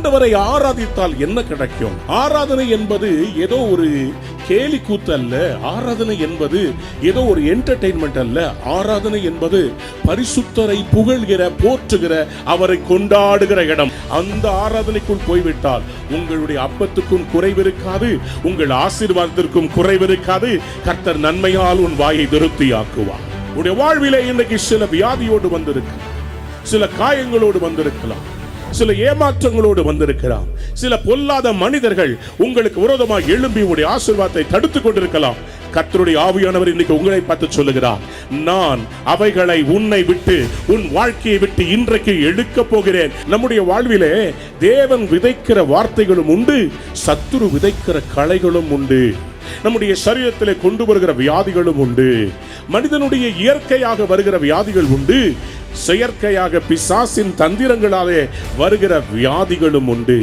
ஆண்டவரை ஆராதித்தால் என்ன கிடைக்கும்? ஆராதனை என்பது ஏதோ ஒரு கேலி கூத்து அல்ல. ஆராதனை என்பது ஏதோ ஒரு என்டர்டெயின்மெண்ட் அல்ல. ஆராதனை என்பது பரிசுத்தரை புகழ்கிற, போற்றுகிற, அவரை கொண்டாடுகிற இடம். அந்த ஆராதனைக்குள் போய்விட்டால் உங்களுடைய அப்பத்துக்கும் குறைவிருக்காது, உங்கள் ஆசீர்வாதத்திற்கும் குறைவிருக்காது. கர்த்தர் நன்மையால் உன் வாயை திருப்தியாக்குவார். உடைய வாழ்விலே இன்றைக்கு சில வியாதியோடு வந்திருக்கு, சில காயங்களோடு வந்திருக்கலாம், சில ஏமாற்றங்களோடு வந்திருக்கலாம், சில பொல்லாத மனிதர்கள் உங்களுக்கு விரோதமாக எழும்பி உங்களுடைய ஆசீர்வாதத்தை தடுத்துக் கொண்டிருக்கலாம். கர்த்தருடைய ஆவியானவர் இன்னைக்கு உங்களை பார்த்து சொல்லுகிறார், நான் அவைகளை உன்னை விட்டு, உன் வாழ்க்கையை விட்டு இன்றைக்கு எடுக்க போகிறேன். நம்முடைய வாழ்விலே தேவன் விதைக்கிற வார்த்தைகளும் உண்டு, சத்துரு விதைக்கிற களைகளும் உண்டு. நம்முடைய சரீரத்திலே கொண்டு வருகிற வியாதிகளும் உண்டு. மனிதனுடைய இயற்கையாக வருகிற வியாதிகள் உண்டு, செயற்கையாக பிசாசின் தந்திரங்களாலே வருகிற வியாதிகளும் உண்டு.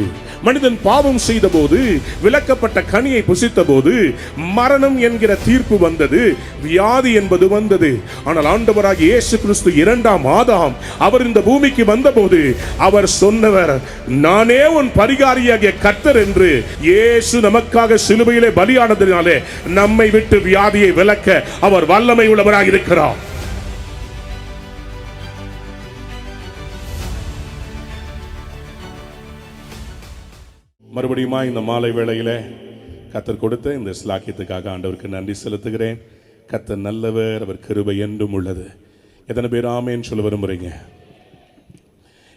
மனிதன் பாவம் செய்த போது, விலக்கப்பட்ட கனியை புசித்த போது மரணம் என்கிற தீர்ப்பு வந்தது, வியாதி என்பது வந்தது. ஆனால் ஆண்டவராகிய இயேசு கிறிஸ்து இரண்டாம் ஆதாம் அவர் இந்த பூமிக்கு வந்தபோது அவர் சொன்னவர், நானே உன் பரிகாரியாகிய கர்த்தர் என்று. இயேசு நமக்காக சிலுவையிலே பலியானதினாலே நம்மை விட்டு வியாதியை விலக்க அவர் வல்லமை உள்ளவராக இருக்கிறார். மறுபடியும் இந்த மாலை வேளையில கர்த்தர் கொடுத்த இந்த ஸ்லாக்கியத்துக்காக ஆண்டவருக்கு நன்றி செலுத்துகிறேன். கர்த்தர் நல்லவர், அவர் கிருபை என்றும் உள்ளது. எத்தனை பேர் ஆமேன்னு சொல்ல விரும்புறீங்க?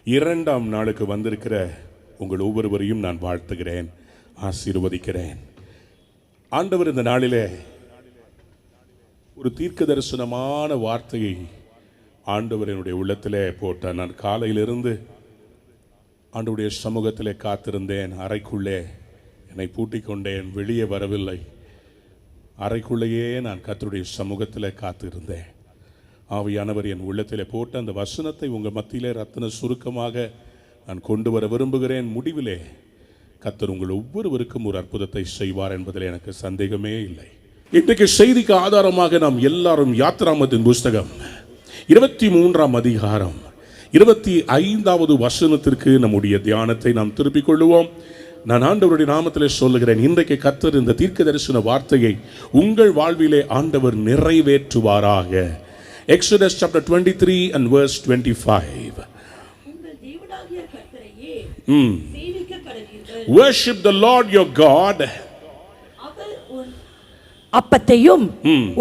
இரண்டாம் நாளுக்கு வந்திருக்கிற உங்கள் ஒவ்வொருவரையும் நான் வாழ்த்துகிறேன், ஆசீர்வதிக்கிறேன். ஆண்டவர் இந்த நாளிலே ஒரு தீர்க்க தரிசனமான வார்த்தையை ஆண்டவர் என்னுடைய உள்ளத்திலே போட்டார். நான் காலையிலிருந்து ஆண்டவருடைய சமூகத்திலே காத்திருந்தேன். அறைக்குள்ளே என்னை பூட்டிக் கொண்டேன், வெளியே வரவில்லை. அறைக்குள்ளேயே நான் கர்த்தருடைய சமூகத்திலே காத்திருந்தேன். ஆவியானவர் என் உள்ளத்திலே போட்ட அந்த வசனத்தை உங்கள் மத்தியிலே ரத்தின சுருக்கமாக நான் கொண்டு வர விரும்புகிறேன். முடிவிலே கர்த்தர் உங்கள் ஒவ்வொருவருக்கும் ஒரு அற்புதத்தை செய்வார் என்பதில் எனக்கு சந்தேகமே இல்லை. இன்றைக்கு செய்திக்கு ஆதாரமாக நாம் எல்லாரும் யாத்திராகமத்தின் புஸ்தகம் 23ஆம் அதிகாரம் 25வது வசனத்திற்கு நம்முடைய தியானத்தை நாம் திருப்பிக் கொள்ளுவோம். நான் ஆண்டவருடைய நாமத்திலே சொல்லுகிறேன், இன்றைக்கு கர்த்தர் இந்த தீர்க்க தரிசன வார்த்தையை உங்கள் வாழ்விலே ஆண்டவர் நிறைவேற்றுவாராக. Exodus chapter 23 and verse 25. Worship the Lord your God. அப்பத்தையும்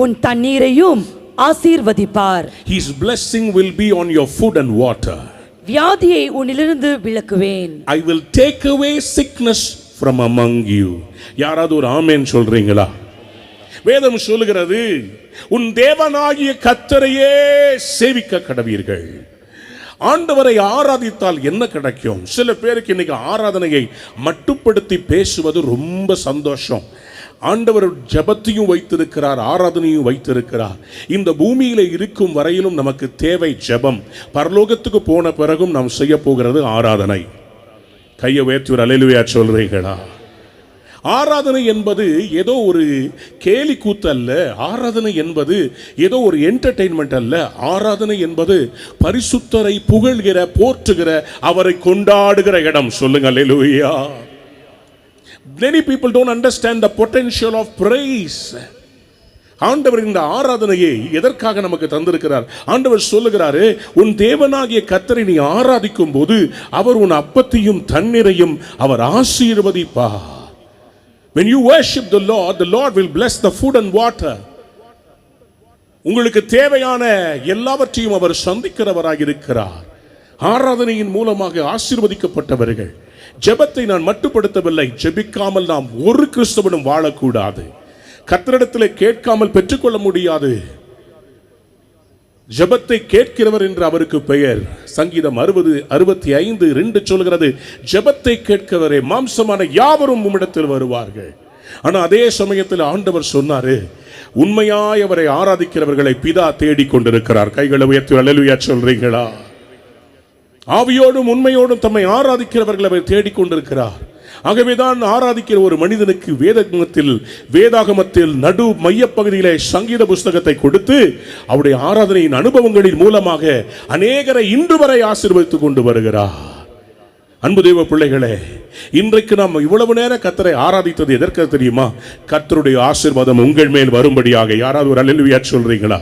உன் தண்ணீரையும் ஆசீர்வதிப்பார். His blessing will be on your food and water. வியாதியை உன்னிலிருந்து விலக்குவேன். I will take away sickness from among you. யாராவது ஒரு ஆமென் சொல்றீங்களா? வேதம் சொல்லுகிறது, உன் தேவனாகிய கர்த்தரையே சேவிக்க கடவீர்கள். ஆண்டவரை ஆராதித்தால் என்ன கிடைக்கும்? சில பேருக்கு இன்னைக்கு ஆராதனையை மட்டுப்படுத்தி பேசுவது ரொம்ப சந்தோஷம். ஆண்டவர் ஜெபத்தையும் வைத்திருக்கிறார், ஆராதனையும் வைத்திருக்கிறார். இந்த பூமியில இருக்கும் வரையிலும் நமக்கு தேவை ஜெபம். பரலோகத்துக்கு போன பிறகும் நாம் செய்ய போகிறது ஆராதனை. கையை உயர்த்தி ஒரு அல்லேலூயா சொல்றீங்களா? ஆராதனை என்பது ஏதோ ஒரு கேலி கூத்து அல்ல. ஆராதனை என்பது ஏதோ ஒரு என்டர்டெயின்மெண்ட் அல்ல. ஆராதனை என்பது பரிசுத்தரை புகழ்கிற, போற்றுகிற, அவரை கொண்டாடுகிற இடம். சொல்லுங்க அல்லேலூயா. Many people don't understand the potential of praise. ஆண்டவர் இந்த ஆராதனையை எதற்காக நமக்கு தந்திருக்கிறார்? ஆண்டவர் சொல்லுகிறாரு, உன் தேவனாகிய கர்த்தரை நீ ஆராதிக்கும் போது அவர் உன் அப்பத்தையும் தண்ணீரையும் அவர் ஆசீர்வதிப்பார். When you worship the Lord will bless the food and water. உங்களுக்கு தேவையான எல்லாவற்றையும் அவர் சந்திக்கிறவராக இருக்கிறார். ஆராதனையின் மூலமாக ஆசீர்வதிக்கப்பட்டவர்கள். ஜெபத்தை நான் மட்டுப்படுத்தவில்லை. ஜெபிக்காமல் நாம் ஒரு கிறிஸ்தவனும் வாழக்கூடாது. கர்த்தரிடத்திலே கேட்காமல் பெற்றுக்கொள்ள முடியாது. ஜெபத்தை கேட்கிறவர் என்று அவருக்கு பெயர். சங்கீதம் 60:65 சொல்கிறது, ஜெபத்தை கேட்கிறவரே மாம்சமான யாவரும் உம்மிடத்தில் வருவார்கள். ஆனால் அதே சமயத்தில் ஆண்டவர் சொன்னாரு, உண்மையாய் அவரை ஆராதிக்கிறவர்களை பிதா தேடிக் கொண்டிருக்கிறார். கைகளை உயர்த்தி அல்லேலூயா சொல்றீங்களா? ஆவியோடும் உண்மையோடும் தம்மை ஆராதிக்கிறவர்கள் அவர் தேடிக்கொண்டிருக்கிறார். ஆகவேதான் ஆராதிக்கிற ஒரு மனிதனுக்கு வேதாகமத்தில் நடு மையப்பகுதியிலே சங்கீத புஸ்தகத்தை கொடுத்து அவருடைய ஆராதனையின் அனுபவங்களின் மூலமாக அநேகரை இன்று வரை ஆசீர்வதித்துக் கொண்டு வருகிறார். அன்பு தேவ பிள்ளைகளே, இன்றைக்கு நாம் இவ்வளவு நேரம் கர்த்தரை ஆராதித்தது எதற்கு தெரியுமா? கர்த்தருடைய ஆசீர்வாதம் உங்கள் மேல் வரும்படியாக. யாராவது ஒரு அல்லேலூயா சொல்றீங்களா?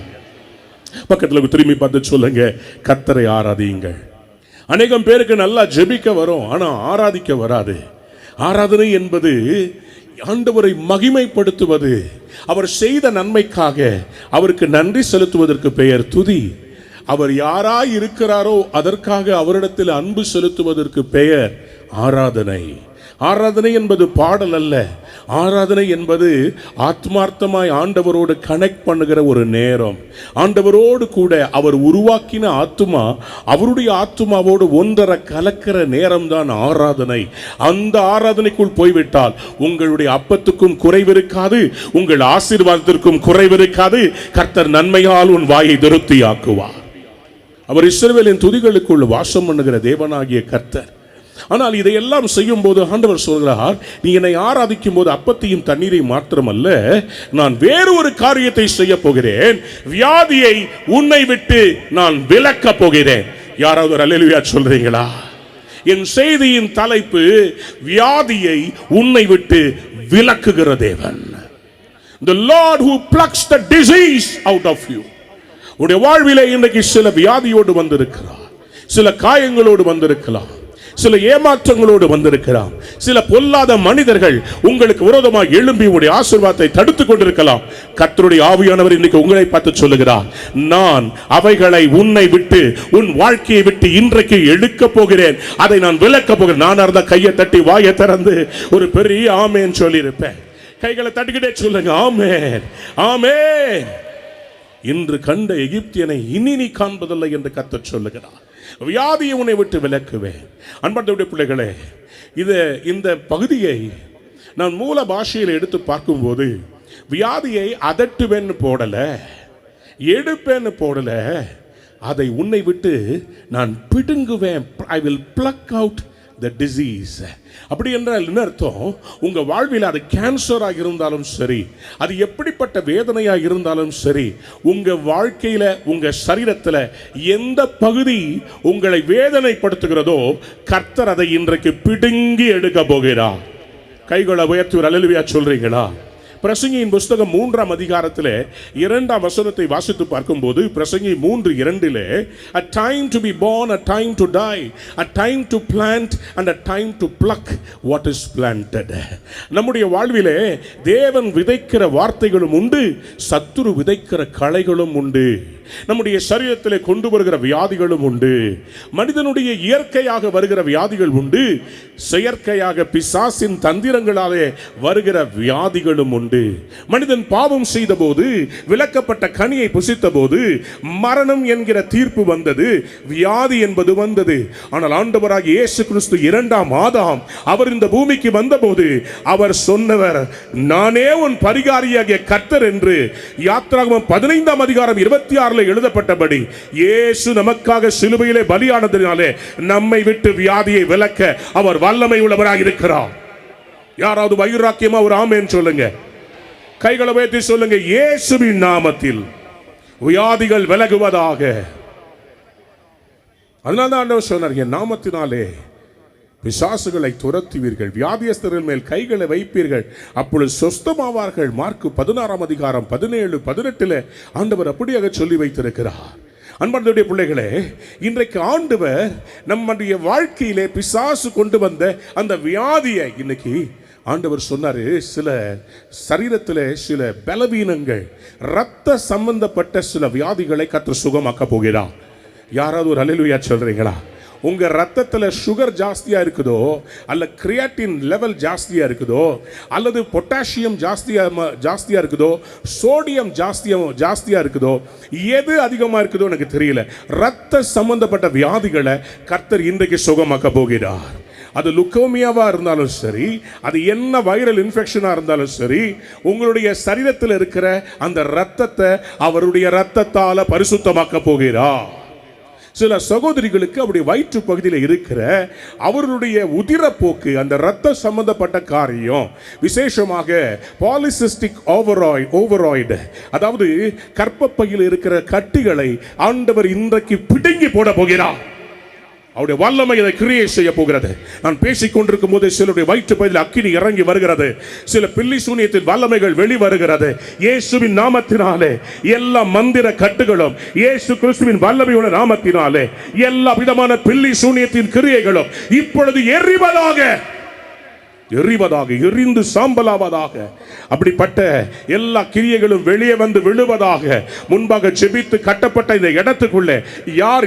பக்கத்தில் திரும்பி பார்த்து சொல்லுங்க, கர்த்தரை ஆராதியுங்கள். அநேகம் பேருக்கு நல்லா ஜெபிக்க வரும், ஆனா ஆராதிக்க வராது. ஆராதனை என்பது ஆண்டவரை மகிமைப்படுத்துவது, அவர் செய்த நன்மைக்காக அவருக்கு நன்றி செலுத்துவதற்கு பெயர் துதி. அவர் யாராய் இருக்கிறாரோ அதற்காக அவரிடத்தில் அன்பு செலுத்துவதற்கு பெயர் ஆராதனை. ஆராதனை என்பது பாடல் அல்ல. ஆராதனை என்பது ஆத்மார்த்தமாய் ஆண்டவரோடு கனெக்ட் பண்ணுகிற ஒரு நேரம். ஆண்டவரோடு கூட அவர் உருவாக்கின ஆத்துமா அவருடைய ஆத்துமாவோடு ஒன்றரை கலக்கிற நேரம்தான் ஆராதனை. அந்த ஆராதனைக்குள் போய்விட்டால் உங்களுடைய அப்பத்துக்கும் குறைவிருக்காது, உங்கள் ஆசீர்வாதத்திற்கும் குறைவிருக்காது. கர்த்தர் நன்மையால் உன் வாயை திருப்தியாக்குவார். அவர் இஸ்ரவேலின் துதிகளுக்குள் வாசம் பண்ணுகிற தேவனாகிய கர்த்தர். ஆனால் இதையெல்லாம் செய்யும் போது ஆண்டவர் சொல்கிறார், நீ என்னை ஆராதிக்கும் போது அப்பத்தையும் தண்ணீரையும் மாத்திரமல்ல, நான் வேறு ஒரு காரியத்தை செய்ய போகிறேன். வியாதியை உன்னை விட்டு நான் விலக்க போகிறேன். யாராவது ஒரு அல்லேலூயா சொல்றீங்களா? என் செய்தியின் தலைப்பு வியாதியை உன்னை விட்டு விலக்குகிற தேவன். The Lord who plucks the disease out of you. உடைய வாழ்விலே இன்றைக்கு சில வியாதியோடு வந்திருக்கிறார், சில காயங்களோடு வந்திருக்கலாம், சில ஏமாற்றங்களோடு வந்திருக்கலாம், சில பொல்லாத மனிதர்கள் உங்களுக்கு விரோதமாக எழும்பி உங்களுடைய ஆசீர்வாதத்தை தடுத்துக் கொண்டிருக்கலாம். கர்த்தருடைய ஆவியானவர் இன்னைக்கு உங்களை பார்த்து சொல்லுகிறார், நான் அவைகளை உன்னை விட்டு உன் வாழ்க்கையை விட்டு இன்றைக்கு எடுக்க போகிறேன். அதை நான் விலக்க போகிறேன். நான் இருந்த கையை தட்டி வாயை திறந்து ஒரு பெரிய ஆமேன் சொல்லி இருப்பேன். கைகளை தட்டிக்கிட்டே சொல்லுங்க, ஆமேன் ஆமேன். இன்று கண்ட எகிப்தியனை இனி நீ காண்பதில்லை என்று கர்த்தர் சொல்லுகிறார். வியாதியை உன்னை விட்டு விலக்குவேன். அன்பார்ந்த பிள்ளைகளே, இந்த பகுதியை நான் மூல பாஷையில் எடுத்து பார்க்கும்போது வியாதியை அதட்டுவேன்னு போடல, எடுப்பேன்னு போடல, அதை உன்னை விட்டு நான் பிடுங்குவேன். I will pluck out the disease. அப்படி என்றால் என்ன அர்த்தம்? உங்க வாழ்வில் அது கேன்சராக இருந்தாலும் சரி, அது எப்படிப்பட்ட வேதனையாக இருந்தாலும் சரி, உங்க வாழ்க்கையில உங்க சரீரத்தில் எந்த பகுதி உங்களை வேதனைப்படுத்துகிறதோ கர்த்தர் அதை இன்றைக்கு பிடுங்கி எடுக்க போகிறார். கைகளை உயர்த்தி ஒரு அல்லேலூயா சொல்றீங்களா? பிரசங்கியின் புஸ்தகம் 3ஆம் அதிகாரத்திலே 2ஆம் வசனத்தை வாசித்து பார்க்கும்போது, பிரசங்கி 3:2, a time to be born, a time to die, a time to plant and a time to pluck what is planted. நம்முடைய வாழ்விலே தேவன் விதைக்கிற வார்த்தைகளும் உண்டு, சத்துரு விதைக்கிற களைகளும் உண்டு. நம்முடைய சரீரத்திலே கொண்டு வருகிற வியாதிகளும் உண்டு. மனிதனுடைய இயற்கையாக வருகிற வியாதிகள் உண்டு, செயற்கையாக பிசாசின் தந்திரங்களாலே வருகிற வியாதிகளும் உண்டு. மனிதன் பாவம் செய்த போது, விலக்கப்பட்ட கனியை புசித்த போது மரணம் என்கிற தீர்ப்பு வந்தது, வியாதி என்பது வந்தது. ஆனால் ஆண்டவராகிய இயேசு கிறிஸ்து 2ஆம் ஆதாம் அவர் இந்த பூமிக்கு வந்தபோது அவர் சொன்னவர், நானே உன் பரிகாரியாகிய கர்த்தர் என்று. யாத்திராகமம் 15ஆம் அதிகாரம் 26 எழுதப்பட்டபடி இயேசு நமக்காக சிலுவையிலே பலியானதினாலே நம்மை விட்டு வியாதியை விலக்க அவர் வல்லமை உள்ளவராக இருக்கிறார். யாராவது வைராக்கியமா ஒரு ஆமென் சொல்லுங்க. கைகளை உயர்த்தி சொல்லுங்க, இயேசுவின் நாமத்தில் வியாதிகள் விலகுவதாக. அதனால்தான் ஆண்டவர் சொன்னார், என் நாமத்தினாலே பிசாசுகளை துரத்துவீர்கள், வியாதியஸ்தர்கள் மேல் கைகளை வைப்பீர்கள், அப்பொழுது சொஸ்தமாவார்கள். மார்க்கு 16ஆம் அதிகாரம் 17-18 ஆண்டவர் அப்படியாக சொல்லி வைத்திருக்கிறார். அன்பார்ந்த பிள்ளைகளே, இன்றைக்கு ஆண்டவர் நம்முடைய வாழ்க்கையிலே பிசாசு கொண்டு வந்த அந்த வியாதியை இன்னைக்கு ஆண்டவர் சொன்னாரு, சில சரீரத்தில் சில பலவீனங்கள், இரத்த சம்பந்தப்பட்ட சில வியாதிகளை கர்த்தர் சுகமாக்க போகிறார். யாராவது ஒரு அல்லேலூயா சொல்றீங்களா? உங்க ரத்தத்தில் சுகர் ஜாஸ்தியா இருக்குதோ, அல்ல கிரியாட்டின் லெவல் ஜாஸ்தியா இருக்குதோ, அல்லது பொட்டாசியம் ஜாஸ்தியா இருக்குதோ, சோடியம் ஜாஸ்தியா இருக்குதோ, எது அதிகமா இருக்குதோ எனக்கு தெரியல, ரத்த சம்பந்தப்பட்ட வியாதிகளை கர்த்தர் இன்றைக்கு சுகமாக்க போகிறார். அது லுக்கோமியாவா இருந்தாலும் சரி, அது என்ன வைரல் இன்ஃபெக்ஷனா இருந்தாலும் சரி, உங்களுடைய சரீரத்தில் இருக்கிற அந்த ரத்தத்தை அவருடைய ரத்தத்தால பரிசுத்தமாக்க போகிறார். சில சகோதரிகளுக்கு அப்படி வயிற்று பகுதியில் இருக்கிற அவர்களுடைய உதிரப்போக்கு, அந்த இரத்த சம்பந்தப்பட்ட காரியம், விசேஷமாக பாலிசிஸ்டிக் ஓவராய்டு, அதாவது கர்ப்பப்பையில் இருக்கிற கட்டிகளை ஆண்டவர் இன்றைக்கு பிடுங்கி போட போகிறார். அவருடைய வல்லமை இதை கிரியேட் செய்ய போகிறது. நான் பேசிக் கொண்டிருக்கும் போது சிலருடைய வயிற்று பகுதியில் அக்கினி இறங்கி வருகிறது. சில பில்லி சூனியத்தின் வல்லமைகள் வெளிவருகிறது. இயேசுவின் நாமத்தினாலே எல்லா மந்திர கட்டுகளும், இயேசு கிறிஸ்துவின் வல்லமையுள்ள நாமத்தினாலே எல்லா விதமான பில்லி சூனியத்தின் கிரியைகளும் இப்பொழுது எரிவதாக, எரிந்து சாம்பலாவதாக. அப்படிப்பட்ட எல்லா கிரியைகளும் வெளியே வந்து விழுவதாக. முன்பாக ஜெபித்து கட்டப்பட்ட இந்த இடத்துக்குள்ளே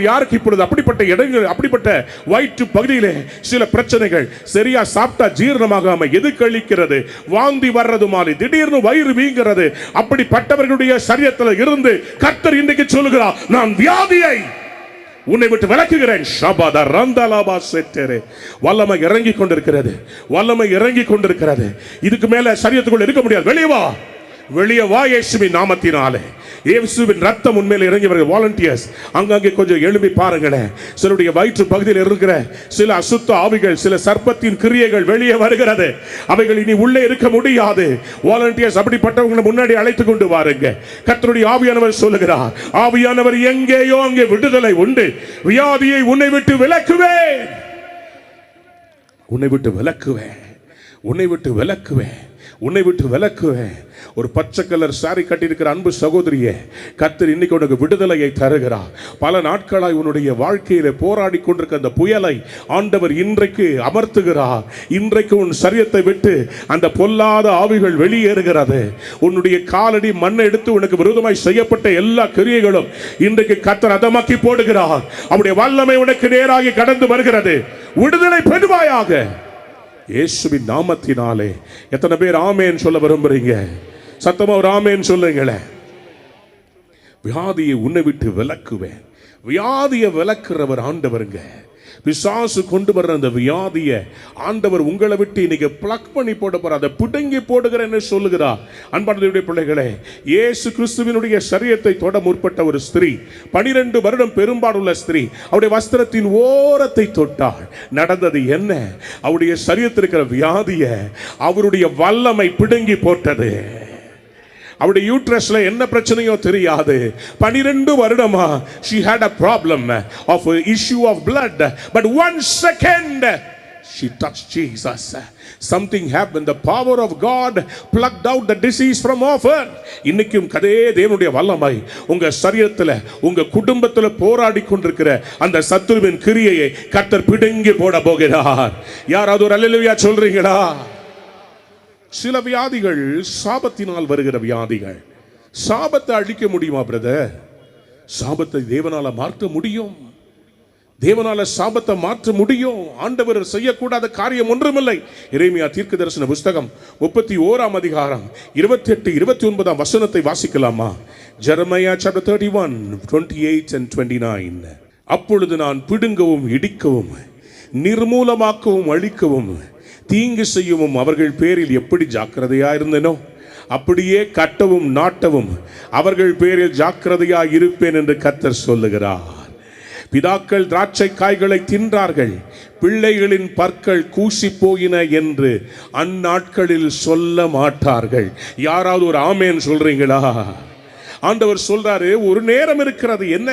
யாருக்கு இப்பொழுது அப்படிப்பட்ட இடங்கள், அப்படிப்பட்ட வயிற்று பகுதியிலே சில பிரச்சனைகள், சரியா சாப்பிட்டா ஜீரணமாகாம எது கழிக்கிறது, வாந்தி வர்றது மாதிரி, திடீர்னு வயிறு வீங்கிறது, அப்படிப்பட்டவர்களுடைய சரீரத்தில் இருந்து கர்த்தர் இன்றைக்கு சொல்லுகிறார், நான் வியாதியை உன்னை விட்டு விலக்குகிறேன். வல்லமை இறங்கி கொண்டிருக்கிறது, வல்லமை இறங்கி கொண்டிருக்கிறது. இதுக்கு மேல சரீரத்துக்குள்ள இருக்க முடியாது. வெளியே வா இயேசுவின் நாமத்தினாலே. இயேசுவின் ரத்தம் உண்மையில இறங்கி வருகிற வாலண்டியர்ஸ் அங்கங்கே கொஞ்சம் எழுப்பி பாருங்களேன். சிலருடைய வயிற்று பகுதியில் இருக்கிற சில அசுத்த ஆவிகள், சில சர்ப்பத்தின் கிரியைகள் வெளியே வருகிறது. அவைகள் இனி உள்ளே இருக்க முடியாது. வாலண்டியர்ஸ் அப்படிப்பட்டவங்களை முன்னாடி அழைத்து கொண்டு வாருங்க. கர்த்தருடைய ஆவியானவர் சொல்லுகிறார், ஆவியானவர் எங்கேயோ அங்கே விடுதலை உண்டு. வியாதியை உன்னை விட்டு விலக்குவேன், உன்னை விட்டு விலக்குவேன், உன்னை விட்டு விலக்குவேன், உன்னை விட்டு விலக்குவேன். ஒரு பச்சை கலர் சாரி கட்டியிருக்கிற அன்பு சகோதரியே, கர்த்தர் இன்னைக்கு உனக்கு விடுதலையை தருகிறார். பல நாட்களாய் உன்னுடைய வாழ்க்கையில போராடி கொண்டிருக்க அந்த புயலை ஆண்டவர் இன்றைக்கு அமர்த்துகிறார். இன்றைக்கு உன் சரீரத்தை விட்டு அந்த பொல்லாத ஆவிகள் வெளியேறுகிறது. உன்னுடைய காலடி மண்ணை எடுத்து உனக்கு விரோதமாய் செய்யப்பட்ட எல்லா கிரியைகளும் இன்றைக்கு கர்த்தர் அதமாக்கி போடுகிறார். அவருடைய வல்லமை உனக்கு நேராகி கடந்து வருகிறது. விடுதலை பெறுவாயாக இயேசுவின் நாமத்தினாலே. எத்தனை பேர் ஆமேன் சொல்ல விரும்புறீங்க? சத்தமா ஒரு ஆமேன் சொல்லுங்களேன். வியாதியை உன்னை விட்டு விலக்குவேன். வியாதியை விலக்குறவர் ஆண்டவருங்க. பிசாசு கொண்டு வர்ற அந்த வியாதியை ஆண்டவர் உங்களை விட்டு இன்னைக்கு பிளக் பண்ணி போட போற, அதை பிடுங்கி போடுகிறேன்னு சொல்லுகிறார். அன்பானவருடைய பிள்ளைகளே, இயேசு கிறிஸ்துவினுடைய சரீரத்தை தொட முற்பட்ட ஒரு ஸ்திரீ, 12 வருடம் பெரும்பாடுள்ள ஸ்திரீ, அவருடைய வஸ்திரத்தின் ஓரத்தை தொட்டாள். நடந்தது என்ன? அவருடைய சரீரத்தில் இருக்கிற வியாதியை அவருடைய வல்லமை பிடுங்கி போட்டது. அவருடைய யூட்ரஸ்ல என்ன பிரச்சனையோ தெரியாது. 12 வருடமா she had a problem of issue of blood, but 1 second she touched Jesus. Something happened. The power of God plucked out the disease from off her. இன்னைக்கும் கதே தேவனுடைய வல்லமை உங்க சரீரத்துல, உங்க குடும்பத்துல போராடி கொண்டிருக்கிற அந்த சத்துருவின் கிரியையை கர்த்தர் பிடுங்கி போட போகிறார். யாராவது ஒரு அல்லேலூயா சொல்றீங்களா? சில வியாதிகள் சாபத்தினால் வருகிற வியாதிகள். சாபத்தை அழிக்க முடியுமா பிரதர்? சாபத்தை தேவனால மாற்ற முடியும். தேவனால சாபத்தை மாற்ற முடியும். ஆண்டவர் செய்யக்கூடாத காரியம் ஒன்றுமில்லை. எரேமியா தீர்க்கதரிசன புஸ்தகம் 31 அதிகாரம் 28, 29 வசனத்தை வாசிக்கலாமா? Jeremiah chapter 31, 28 and 29. அப்பொழுது நான் பிடுங்கவும் இடிக்கவும் நிர்மூலமாக்கவும் அழிக்கவும் தீங்கு செய்யவும் அவர்கள் பேரில் எப்படி ஜாக்கிரதையா இருந்தனோ அப்படியே கட்டவும் நாட்டவும் அவர்கள் பேரில் ஜாக்கிரதையா இருப்பேன் என்று கர்த்தர் சொல்லுகிறார். பிதாக்கள் திராட்சை காய்களை தின்றார்கள், பிள்ளைகளின் பற்கள் கூசி போயின என்று அந்நாட்களில் சொல்ல மாட்டார்கள். யாராவது ஒரு ஆமேன் சொல்றீங்களா? ஆண்டவர் சொல்றாரு, ஒரு நேரம் இருக்கிறது. என்ன?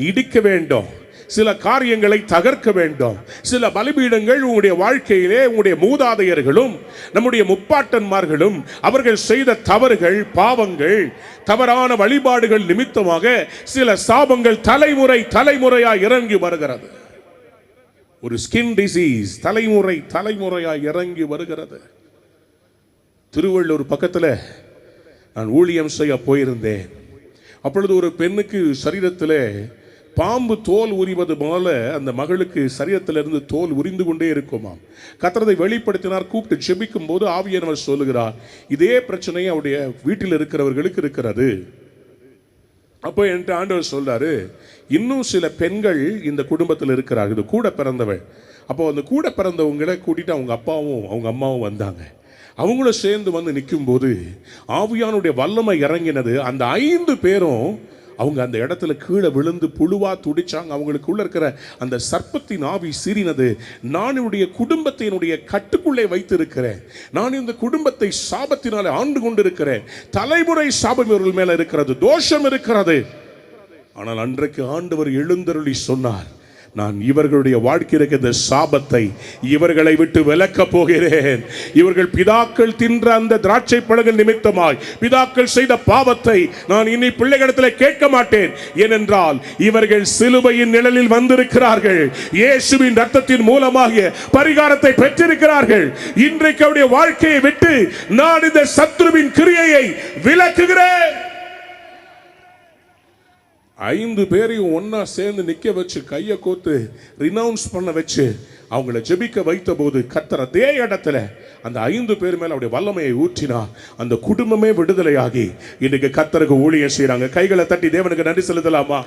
இடிக்க வேண்டும், சில காரியங்களை தகர்க்க வேண்டும். சில பலிபீடங்கள் உங்களுடைய வாழ்க்கையிலே உங்களுடைய மூதாதையர்களும் நம்முடைய முப்பாட்டன்மார்களும் அவர்கள் செய்த தவறுகள், பாவங்கள், தவறான வழிபாடுகள் நிமித்தமாக சில சாபங்கள் தலைமுறையாய் இறங்கி வருகிறது. ஒரு ஸ்கின் டிசீஸ் தலைமுறையாய் இறங்கி வருகிறது. திருவள்ளூர் பக்கத்தில் நான் ஊழியம் செய்ய போயிருந்தேன். அப்பொழுது ஒரு பெண்ணுக்கு சரீரத்தில் பாம்பு தோல் உரிவது போல அந்த மகளுக்கு சரீரத்திலிருந்து தோல் உரிந்து கொண்டே இருக்குமாம். கர்த்தரை வெளிப்படுத்தினார். கூப்பிட்டு ஜெபிக்கும் போது ஆவியானவர் சொல்லுகிறார், இதே பிரச்சனை அவருடைய வீட்டில் இருக்கிறவர்களுக்கு இருக்கிறது. அப்போ என்கிட்ட ஆண்டவர் சொல்றாரு, இன்னும் சில பெண்கள் இந்த குடும்பத்தில் இருக்கிறார்கள், இது கூட பிறந்தவள். அப்போ அந்த கூட பிறந்தவங்களை கூட்டிட்டு அவங்க அப்பாவும் அவங்க அம்மாவும் வந்தாங்க. அவங்களும் சேர்ந்து வந்து நிற்கும் போது ஆவியானுடைய வல்லமை இறங்கினது. அந்த 5 பேரும் அவங்க அந்த இடத்துல கீழே விழுந்து புழுவா துடிச்சாங்க. அவங்களுக்குள்ள இருக்கிற அந்த சர்ப்பத்தின் ஆவி சீறினது. நான் என்னுடைய குடும்பத்தினுடைய கட்டுக்குள்ளே வைத்திருக்கிறேன். நான் இந்த குடும்பத்தை சாபத்தினாலே ஆண்டு கொண்டிருக்கிறேன். தலைமுறை சாபம் இவர்கள் மேல இருக்கிறது, தோஷம் இருக்கிறது. ஆனால் அன்றைக்கு ஆண்டவர் எழுந்தருளி சொன்னார், நான் இவர்களுடைய வாழ்க்கைக்கு இந்த சாபத்தை இவர்களை விட்டு விலக்க போகிறேன். இவர்கள் பிதாக்கள் தின்ற அந்த திராட்சை பழங்கள் நிமித்தமாய் பிதாக்கள் செய்த பாவத்தை நான் இனி பிள்ளைகளிடத்தில் கேட்க மாட்டேன். ஏனென்றால் இவர்கள் சிலுவையின் நிழலில் வந்திருக்கிறார்கள். இயேசுவின் ரத்தத்தின் மூலமாக பரிகாரத்தை பெற்றிருக்கிறார்கள். இன்றைக்கு அவருடைய வாழ்க்கையை விட்டு நான் இந்த சத்துருவின் கிரியையை விலக்குகிறேன். 5 பேரையும் ஒன்னா சேர்ந்து நிக்க வச்சு கையை கோத்து ரினவுன்ஸ் பண்ண வச்சு அவங்களை ஜெபிக்க வைத்த போது கர்த்தர் அதே இடத்துல அந்த 5 பேர் மேல அவருடைய வல்லமையை ஊற்றினா அந்த குடும்பமே விடுதலையாகி இன்னைக்கு கர்த்தருக்கு ஊழியம் செய்றாங்க. கைகளை தட்டி தேவனுக்கு நன்றி செலுத்தலாமா?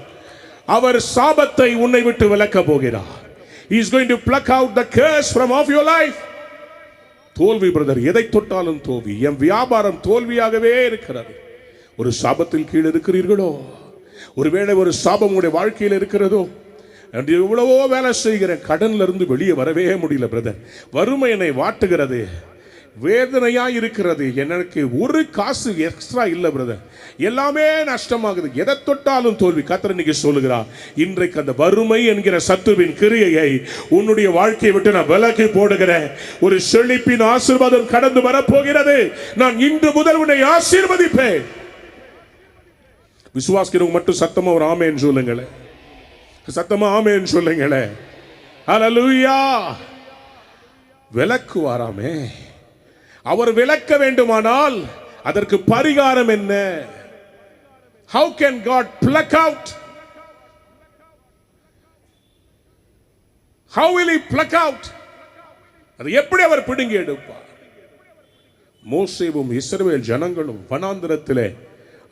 அவர் சாபத்தை உன்னை விட்டு விலக்க போகிறார். He is going to pluck out the curse from off your life. தோல்வி பிரதர், எதை தொட்டாலும் தோல்வி. என் வியாபாரம் தோல்வியாகவே இருக்கிறது. ஒரு சாபத்தில் கீழ் இருக்கிறீர்களோ? ஒருவேளை ஒரு சாபம் உடைய வாழ்க்கையில் இருக்கிறதோ? எவ்வளவோ வேலை செய்கிறேன், கடன்ல இருந்து வெளியே வரவே முடியல பிரதர். வறுமை என்னை வாட்டுகிறது, வேதனையா இருக்கிறது, எனக்கு ஒரு காசு எக்ஸ்ட்ரா இல்ல பிரதர், எல்லாமே நஷ்டமாகுது, எதை தொட்டாலும் தோல்வி. கர்த்தர் இன்னைக்கு சொல்லுகிறார், இன்றைக்கு அந்த வறுமை என்கிற சத்துருவின் கிரியையை உன்னுடைய வாழ்க்கையை விட்டு நான் விலக்கி போடுகிறேன். ஒரு செழிப்பின் ஆசீர்வாதம் கடந்து வரப்போகிறது. நான் இன்று முதல் உன்னை ஆசீர்வதிப்பேன். விசுவாசிக்கிறவங்க மட்டும் சத்தமா ஒரு ஆமென் சொல்லுங்களேன். சத்தமா ஆமென் சொல்லுங்களேன். ஹல்லேலூயா. விலக்குவாராமே. அவர் விலக்க வேண்டுமானால் அதற்கு பரிகாரம் என்ன? How can God pluck out? How will he pluck out? அது எப்படி அவர் பிடுங்கி எடுப்பார்? மோசேவும் இஸ்ரவேல் ஜனங்களும் வனாந்திரத்திலே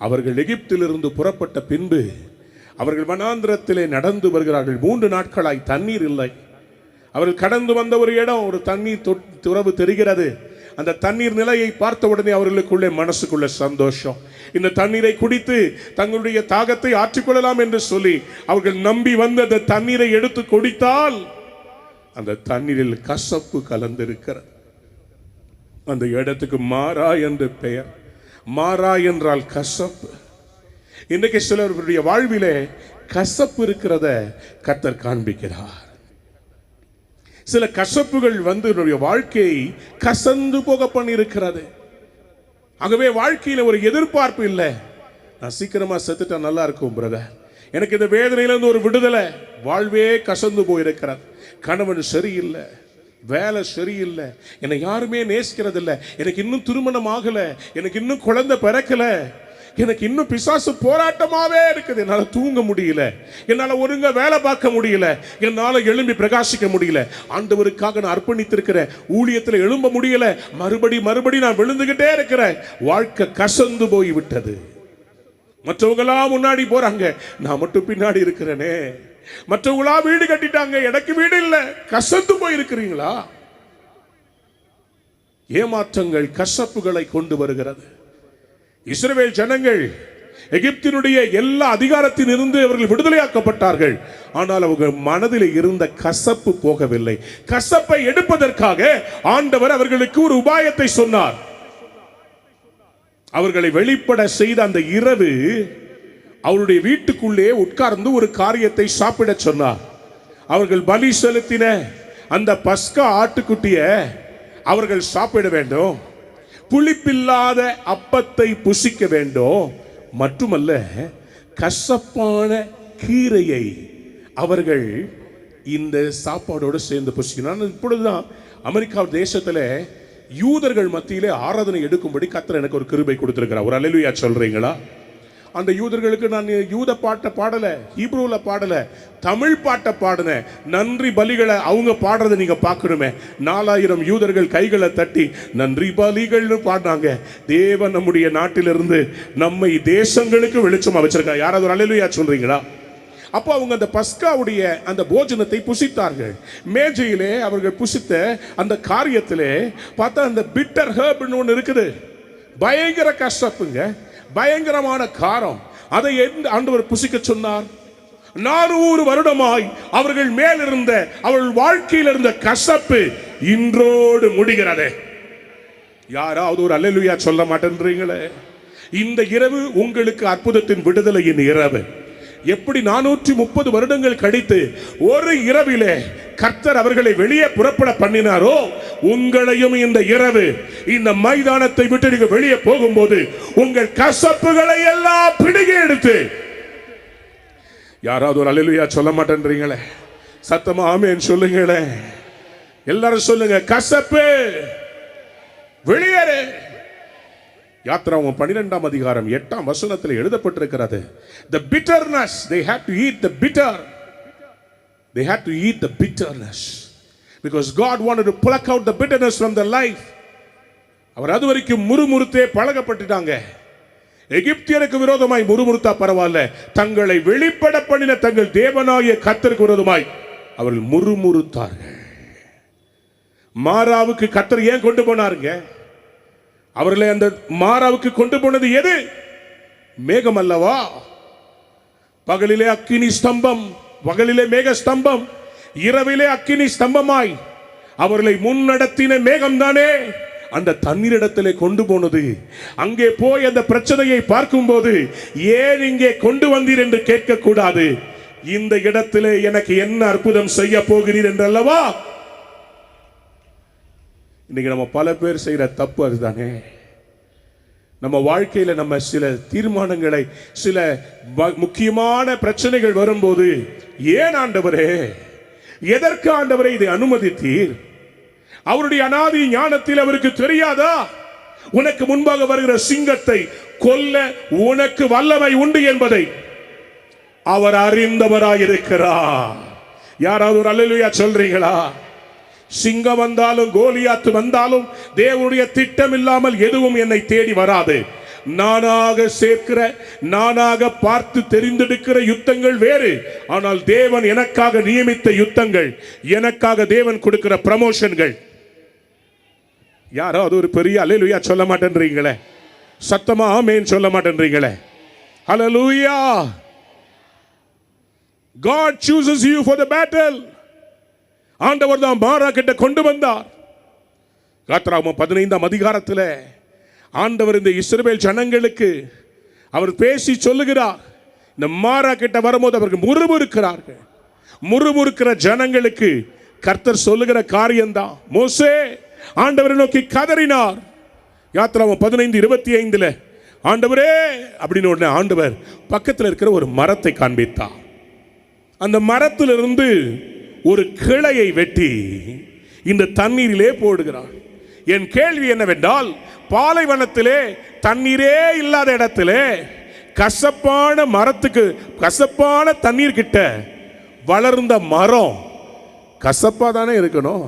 அவர்கள் எகிப்திலிருந்து புறப்பட்ட பின்பு அவர்கள் வனாந்திரத்திலே நடந்து வருகிறார்கள். 3 நாட்களாய் தண்ணீர் இல்லை. அவர்கள் கடந்து வந்த ஒரு இடம், ஒரு தண்ணீர் துறவு தெரிகிறது. அந்த தண்ணீர் நிலையை பார்த்த உடனே அவர்களுக்குள்ளே மனசுக்குள்ள சந்தோஷம். இந்த தண்ணீரை குடித்து தங்களுடைய தாகத்தை ஆற்றிக்கொள்ளலாம் என்று சொல்லி அவர்கள் நம்பி வந்து அந்த தண்ணீரை எடுத்து குடித்தால் அந்த தண்ணீரில் கசப்பு கலந்திருக்கிறது. அந்த இடத்துக்கு மாறா என்று பெயர். மாறா என்றால் கசப்பு. இன்றைக்கு சிலருடைய வாழ்விலே கசப்பு இருக்கிறத கர்த்தர் காண்பிக்கிறார். சில கசப்புகள் வந்து வாழ்க்கையை கசந்து போக பண்ணியிருக்கிறது. ஆகவே வாழ்க்கையில ஒரு எதிர்பார்ப்பு இல்லை. நான் சீக்கிரமா செத்துட்டா நல்லா இருக்கும் பிரதர், எனக்கு இந்த வேதனையிலிருந்து ஒரு விடுதலை. வாழ்வே கசந்து போயிருக்கிறது. கணவன் சரியில்லை, வேலை சரியில்லை, என்னை யாருமே நேசிக்கிறது இல்லை, எனக்கு இன்னும் திருமணம் ஆகல, எனக்கு இன்னும் குழந்தை பிறக்கல, எனக்கு இன்னும் பிசாசு போராட்டமாவே இருக்குது, என்னால தூங்க முடியல, என்னால ஒழுங்கா வேலை பார்க்க முடியல, என்னால எழும்பி பிரகாசிக்க முடியல, ஆண்டவருக்காக நான் அர்ப்பணித்திருக்கிற ஊழியத்தில் எழும்ப முடியல, மறுபடி நான் விழுந்துகிட்டே இருக்கிறேன். வாழ்க்கை கசந்து போய் விட்டது. மற்றவங்களா முன்னாடி போறாங்க, நான் மட்டும் பின்னாடி இருக்கிறேனே. மற்றவங்களா வீடு கட்டிட்டாங்க, எனக்கு வீடு இல்லை. கசந்து போய் இருக்கிறீங்களா? ஏமாற்றங்கள் கசப்புகளை கொண்டு வருகிறது. இஸ்ரவேல் ஜனங்கள் எகிப்தினுடைய எல்லா அதிகாரத்தில் இருந்து அவர்கள் விடுதலையாக்கப்பட்டார்கள். ஆனால் அவங்க மனதில் இருந்த கசப்பு போகவில்லை. கசப்பை எடுப்பதற்காக ஆண்டவர் அவர்களுக்கு ஒரு உபாயத்தை சொன்னார். அவர்களை வெளிப்பட செய்த அந்த இரவு அவருடைய வீட்டுக்குள்ளே உட்கார்ந்து ஒரு காரியத்தை சாப்பிட சொன்னார். அவர்கள் பலி செலுத்தின அந்த பஸ்கா ஆட்டுக்குட்டிய அவர்கள் சாப்பிட வேண்டும். புளிப்பில்லாத அப்பத்தை புசிக்க வேண்டும். மட்டுமல்ல, கசப்பான கீரையை அவர்கள் இந்த சாப்பாடோடு சேர்ந்து புசிக்கணும். இப்பொழுதுதான் அமெரிக்கா தேசத்தில் யூதர்கள் மத்தியிலே ஆராதனை எடுக்கும்படி கர்த்தர் எனக்கு ஒரு கிருபை கொடுத்திருக்கிறார். ஒரு அல்லேலூயா சொல்றீங்களா? அந்த யூதர்களுக்கு நான் யூத பாட்டை பாடல, ஹீப்ரூல பாடல, தமிழ் பாட்டை பாடினேன். நன்றி பலிகளை அவங்க பாடுறதை நீங்க பார்க்கணுமே. 4000 யூதர்கள் கைகளை தட்டி நன்றி பலிகள்னு பாடினாங்க. தேவன் நம்முடைய நாட்டிலிருந்து நம்மை தேசங்களுக்கு வெளிச்சமா வச்சிருக்காங்க. யாராவது ஒரு அல்லேலூயா சொல்றீங்களா? அப்போ அவங்க அந்த பஸ்காவுடைய அந்த போஜனத்தை புசித்தார்கள். மேஜையிலே அவர்கள் புசித்த அந்த காரியத்திலே பார்த்தா அந்த பிட்டர் ஹர்ப்னு ஒன்று இருக்குது. பயங்கர கசப்புங்க, பயங்கரமான காரம். அதை ஆண்டவர் புசிக்க சொன்னார். 400 வருடமாய் அவர்கள் மேல் இருந்த அவர்கள் வாழ்க்கையில் இருந்த கசப்பு இன்றோடு முடிகிறது. யாராவது ஒரு அல்லேலூயா சொல்ல மாட்டேன்றீங்களே? இந்த இரவு உங்களுக்கு அற்புதத்தின் விடுதலையின் இரவு. எப்படி 430 வருடங்கள் கழித்து ஒரு இரவிலே கர்த்தர் அவர்களை வெளியே புறப்பட பண்ணினாரோ, உங்களையும் இந்த இரவு இந்த மைதானத்தை விட்டு நீங்க வெளியே போகும்போது உங்கள் கசப்புகளை எல்லாம் பிடுங்கி எடுத்து, யாராவது ஒரு அல்லேலூயா சொல்ல மாட்டேன்றீங்களே? சத்தமா ஆமென் சொல்லுங்களே. எல்லாரும் சொல்லுங்க, கசப்பு வெளியேறு. யாத்திராகமம் 12ஆம் அதிகாரம் 8ஆம் வசனத்தில் எழுதப்பட்டிருக்கிறது, the bitterness they had to eat the bitter, they had to eat the bitterness because God wanted to pluck out the bitterness from their life. அவர் அதுவரைக்கும் முறுமுறுத்தே பழகப்பட்டுட்டாங்க. எகிப்தியருக்கு விரோதமாய் முறுமுறுத்தா பரவாயில்ல, தங்களை வெளிப்பட பண்ணின தங்கள் தேவனாகிய கர்த்தருக்கு விரோதமாய் அவர்கள் முறுமுறுத்தார்கள். மாராவுக்கு கர்த்தர் ஏன் கொண்டு போனாருங்க? அவர்களை அந்த மாராவுக்கு கொண்டு போனது எது? மேகம் அல்லவா? பகலிலே அக்கினி ஸ்தம்பம், பகலிலே மேக ஸ்தம்பம், இரவிலே அக்கினி ஸ்தம்பமாய் அவர்களை முன்னடத்தின மேகம் தானே அந்த தண்ணீரிடத்திலே கொண்டு போனது. அங்கே போய் அந்த பிரச்சனையை பார்க்கும்போது, ஏன் இங்கே கொண்டு வந்தீர் என்று கேட்க கூடாது, இந்த இடத்திலே எனக்கு என்ன அற்புதம் செய்ய போகிறீர் என்றல்லவா. இன்னைக்கு நம்ம பல பேர் செய்யற தப்பு அதுதானே. நம்ம வாழ்க்கையில நம்ம சில தீர்மானங்களை, சில முக்கியமான பிரச்சனைகள் வரும்போது, ஏன் ஆண்டவரே, எதற்கு ஆண்டவரே இதை அனுமதித்தீர்? அவருடைய அநாதி ஞானத்தில் அவருக்கு தெரியாதா உனக்கு முன்பாக வருகிற சிங்கத்தை கொல்ல உனக்கு வல்லமை உண்டு என்பதை அவர் அறிந்தவராயிருக்கிறார். யாராவது ஒரு அல்லேலூயா சொல்றீங்களா? சிங்கம் வந்தாலும் கோலியாத்து வந்தாலும் தேவனுடைய திட்டம் இல்லாமல் எதுவும் என்னை தேடி வராது. நானாக சேர்க்கிற, நானாக பார்த்து தெரிந்தெடுக்கிற யுத்தங்கள் வேறு. ஆனால் தேவன் எனக்காக நியமித்த யுத்தங்கள், எனக்காக தேவன் கொடுக்கிற ப்ரமோஷன்கள். யாரோ அது ஒரு பெரிய அல்லேலூயா சொல்ல மாட்டேன்றீங்களே? சத்தமா ஆமென் சொல்ல மாட்டேன்றீங்களே? ஹல்லேலூயா. God chooses you for the battle. ஆண்டவர் தான் மாரா கிட்ட கொண்டு வந்தார். யாத்திராகமம் 15ஆம் அதிகாரத்தில் ஆண்டவர் இந்த இஸ்ரவேல் ஜனங்களுக்கு அவர் பேசி சொல்லுகிறார். இந்த மாரா கிட்ட வரும்போது அவர்கள் முறுமுறுக்கிறார்கள். முறுமுறுக்கிற ஜனங்களுக்கு கர்த்தர் சொல்லுகிற காரியம்தான், மோசே ஆண்டவரை நோக்கி கதறினார். யாத்திராகமம் 15:25 ஆண்டவரே அப்படின்னு உடனே ஆண்டவர் பக்கத்தில் இருக்கிற ஒரு மரத்தை காண்பித்தார். அந்த மரத்திலிருந்து ஒரு கிளையை வெட்டி இந்த தண்ணீரிலே போடுகிறார். என் கேள்வி என்னவென்றால், பாலைவனத்திலே தண்ணீரே இல்லாத இடத்திலே கசப்பான மரத்துக்கு, கசப்பான தண்ணீர் கிட்ட வளர்ந்த மரம் கசப்பா தானே இருக்கணும்?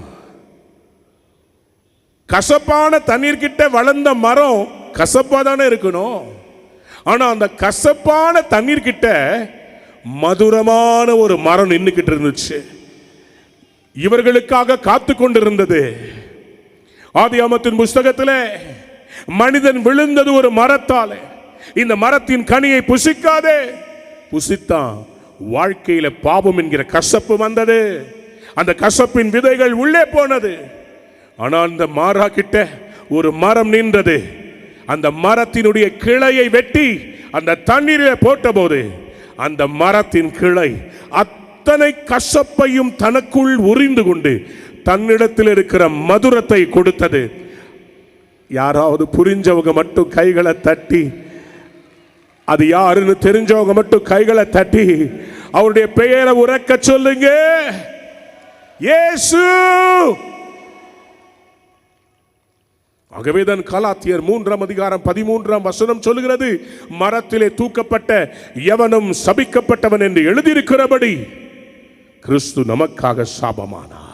கசப்பான தண்ணீர் கிட்ட வளர்ந்த மரம் கசப்பா தானே இருக்கணும்? ஆனா அந்த கசப்பான தண்ணீர் கிட்ட மதுரமான ஒரு மரம் நின்னுக்கிட்டு இருந்துச்சு. இவர்களுக்காக காத்து கொண்டிருந்தது. ஆதியாகமத்தின் புஸ்தகத்திலே மனிதன் விழுந்தது ஒரு மரத்தாலே. இந்த மரத்தின் கனியை புசிக்காதே, புசித்தான் வாழ்க்கையில பாவம் என்கிற கசப்பு வந்தது. அந்த கசப்பின் விதைகள் உள்ளே போனது. ஆனால் அந்த மாரா கிட்ட ஒரு மரம் நின்றது. அந்த மரத்தினுடைய கிளையை வெட்டி அந்த தண்ணீரிலே போட்டபோது அந்த மரத்தின் கிளை அத்தனை கசப்பையும் தனக்குள் உறிந்து கொண்டு தன்னிடத்தில் இருக்கிற மதுரத்தை கொடுத்தது. யாராவது புரிஞ்சவங்க மட்டும் கைகளை தட்டி, அது யாருன்னு தெரிஞ்சவங்க மட்டும் கைகளை தட்டி அவருடைய பெயரை உரக்க சொல்லுங்க, இயேசு. ஆகவேதான் கலாத்தியர் 3ஆம் அதிகாரம் 13ஆம் வசனம் சொல்லுகிறது, மரத்திலே தூக்கப்பட்ட எவனும் சபிக்கப்பட்டவன் என்று எழுதியிருக்கிறபடி கிறிஸ்து நமக்காக சாபமானார்.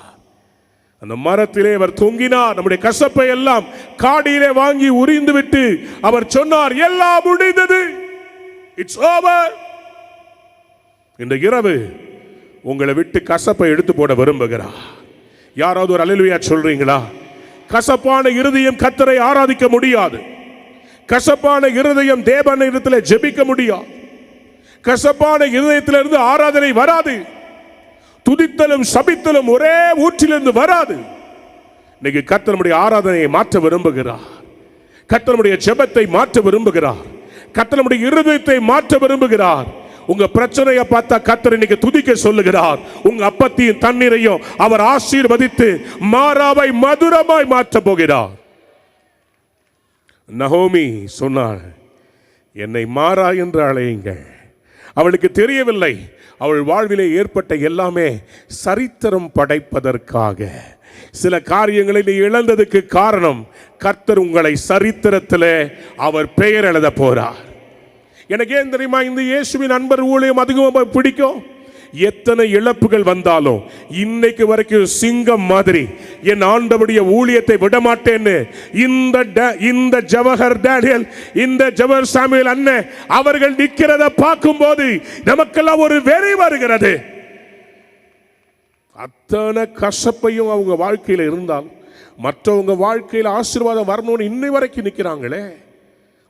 அந்த மரத்திலே அவர் தொங்கினார். நம்முடைய கசப்பை எல்லாம் காடியிலே வாங்கி உரிந்து விட்டு அவர் சொன்னார், எல்லாம் முடிந்தது, இட்ஸ் ஓவர். இந்த இரவு உங்களை விட்டு கசப்பை எடுத்து போட விரும்புகிறார். யாராவது ஒரு அல்லேலூயா சொல்றீங்களா? கசப்பான இருதயம் கர்த்தரை ஆராதிக்க முடியாது. கசப்பான இருதயம் தேவனிடத்தில் ஜெபிக்க முடியாது. கசப்பான இருதயத்திலிருந்து ஆராதனை வராது. துதித்தலும் சபித்தலும் ஒரே ஊற்றிலிருந்து வராது. இன்னைக்கு கர்த்தர் நம்முடைய ஆராதனையை மாற்ற விரும்புகிறார். கர்த்தர் நம்முடைய ஜெபத்தை மாற்ற விரும்புகிறார். கர்த்தர் நம்முடைய இருதயத்தை மாற்ற விரும்புகிறார். உங்க பிரச்சனையை பார்த்தா கர்த்தர் இன்னைக்கு துதிக்க சொல்லுகிறார். உங்க அப்பத்தையும் தண்ணீரையும் அவர் ஆசீர்வதித்து மாறாவை மதுரமாய் மாற்ற போகிறார். நகோமி சொன்னாள், என்னை மாறா என்று அழையுங்கள். அவளுக்கு தெரியவில்லை, அவள் வாழ்விலே ஏற்பட்ட எல்லாமே சரித்திரம் படைப்பதற்காக. சில காரியங்களை நீ இழந்ததுக்கு காரணம் கர்த்தர் உங்களை சரித்திரத்தில் அவர் பெயர் எழுத போறார். எனக்கு ஏன் தெரியுமா இந்த இயேசுவின் அன்பர் ஊழியம் அதிகமாக பிடிக்கும்? எத்தனை இழப்புகள் வந்தாலும் இன்னைக்கு வரைக்கும் சிங்கம் மாதிரி என் ஆண்டவருடைய ஊழியத்தை விடமாட்டேன்னு இந்த ஜவஹர் டேனியல், இந்த ஜவஹர் சாமுவேல் அண்ணன் அவர்கள் நிற்கிறத பார்க்கும்போது நமக்கெல்லாம் ஒரு வெறி வருகிறது. அத்தனை கசப்பையும் அவங்க வாழ்க்கையில் இருந்தால் மற்றவங்க வாழ்க்கையில் ஆசீர்வாதம் வரணும்னு இன்னை வரைக்கும் நிற்கிறாங்களே.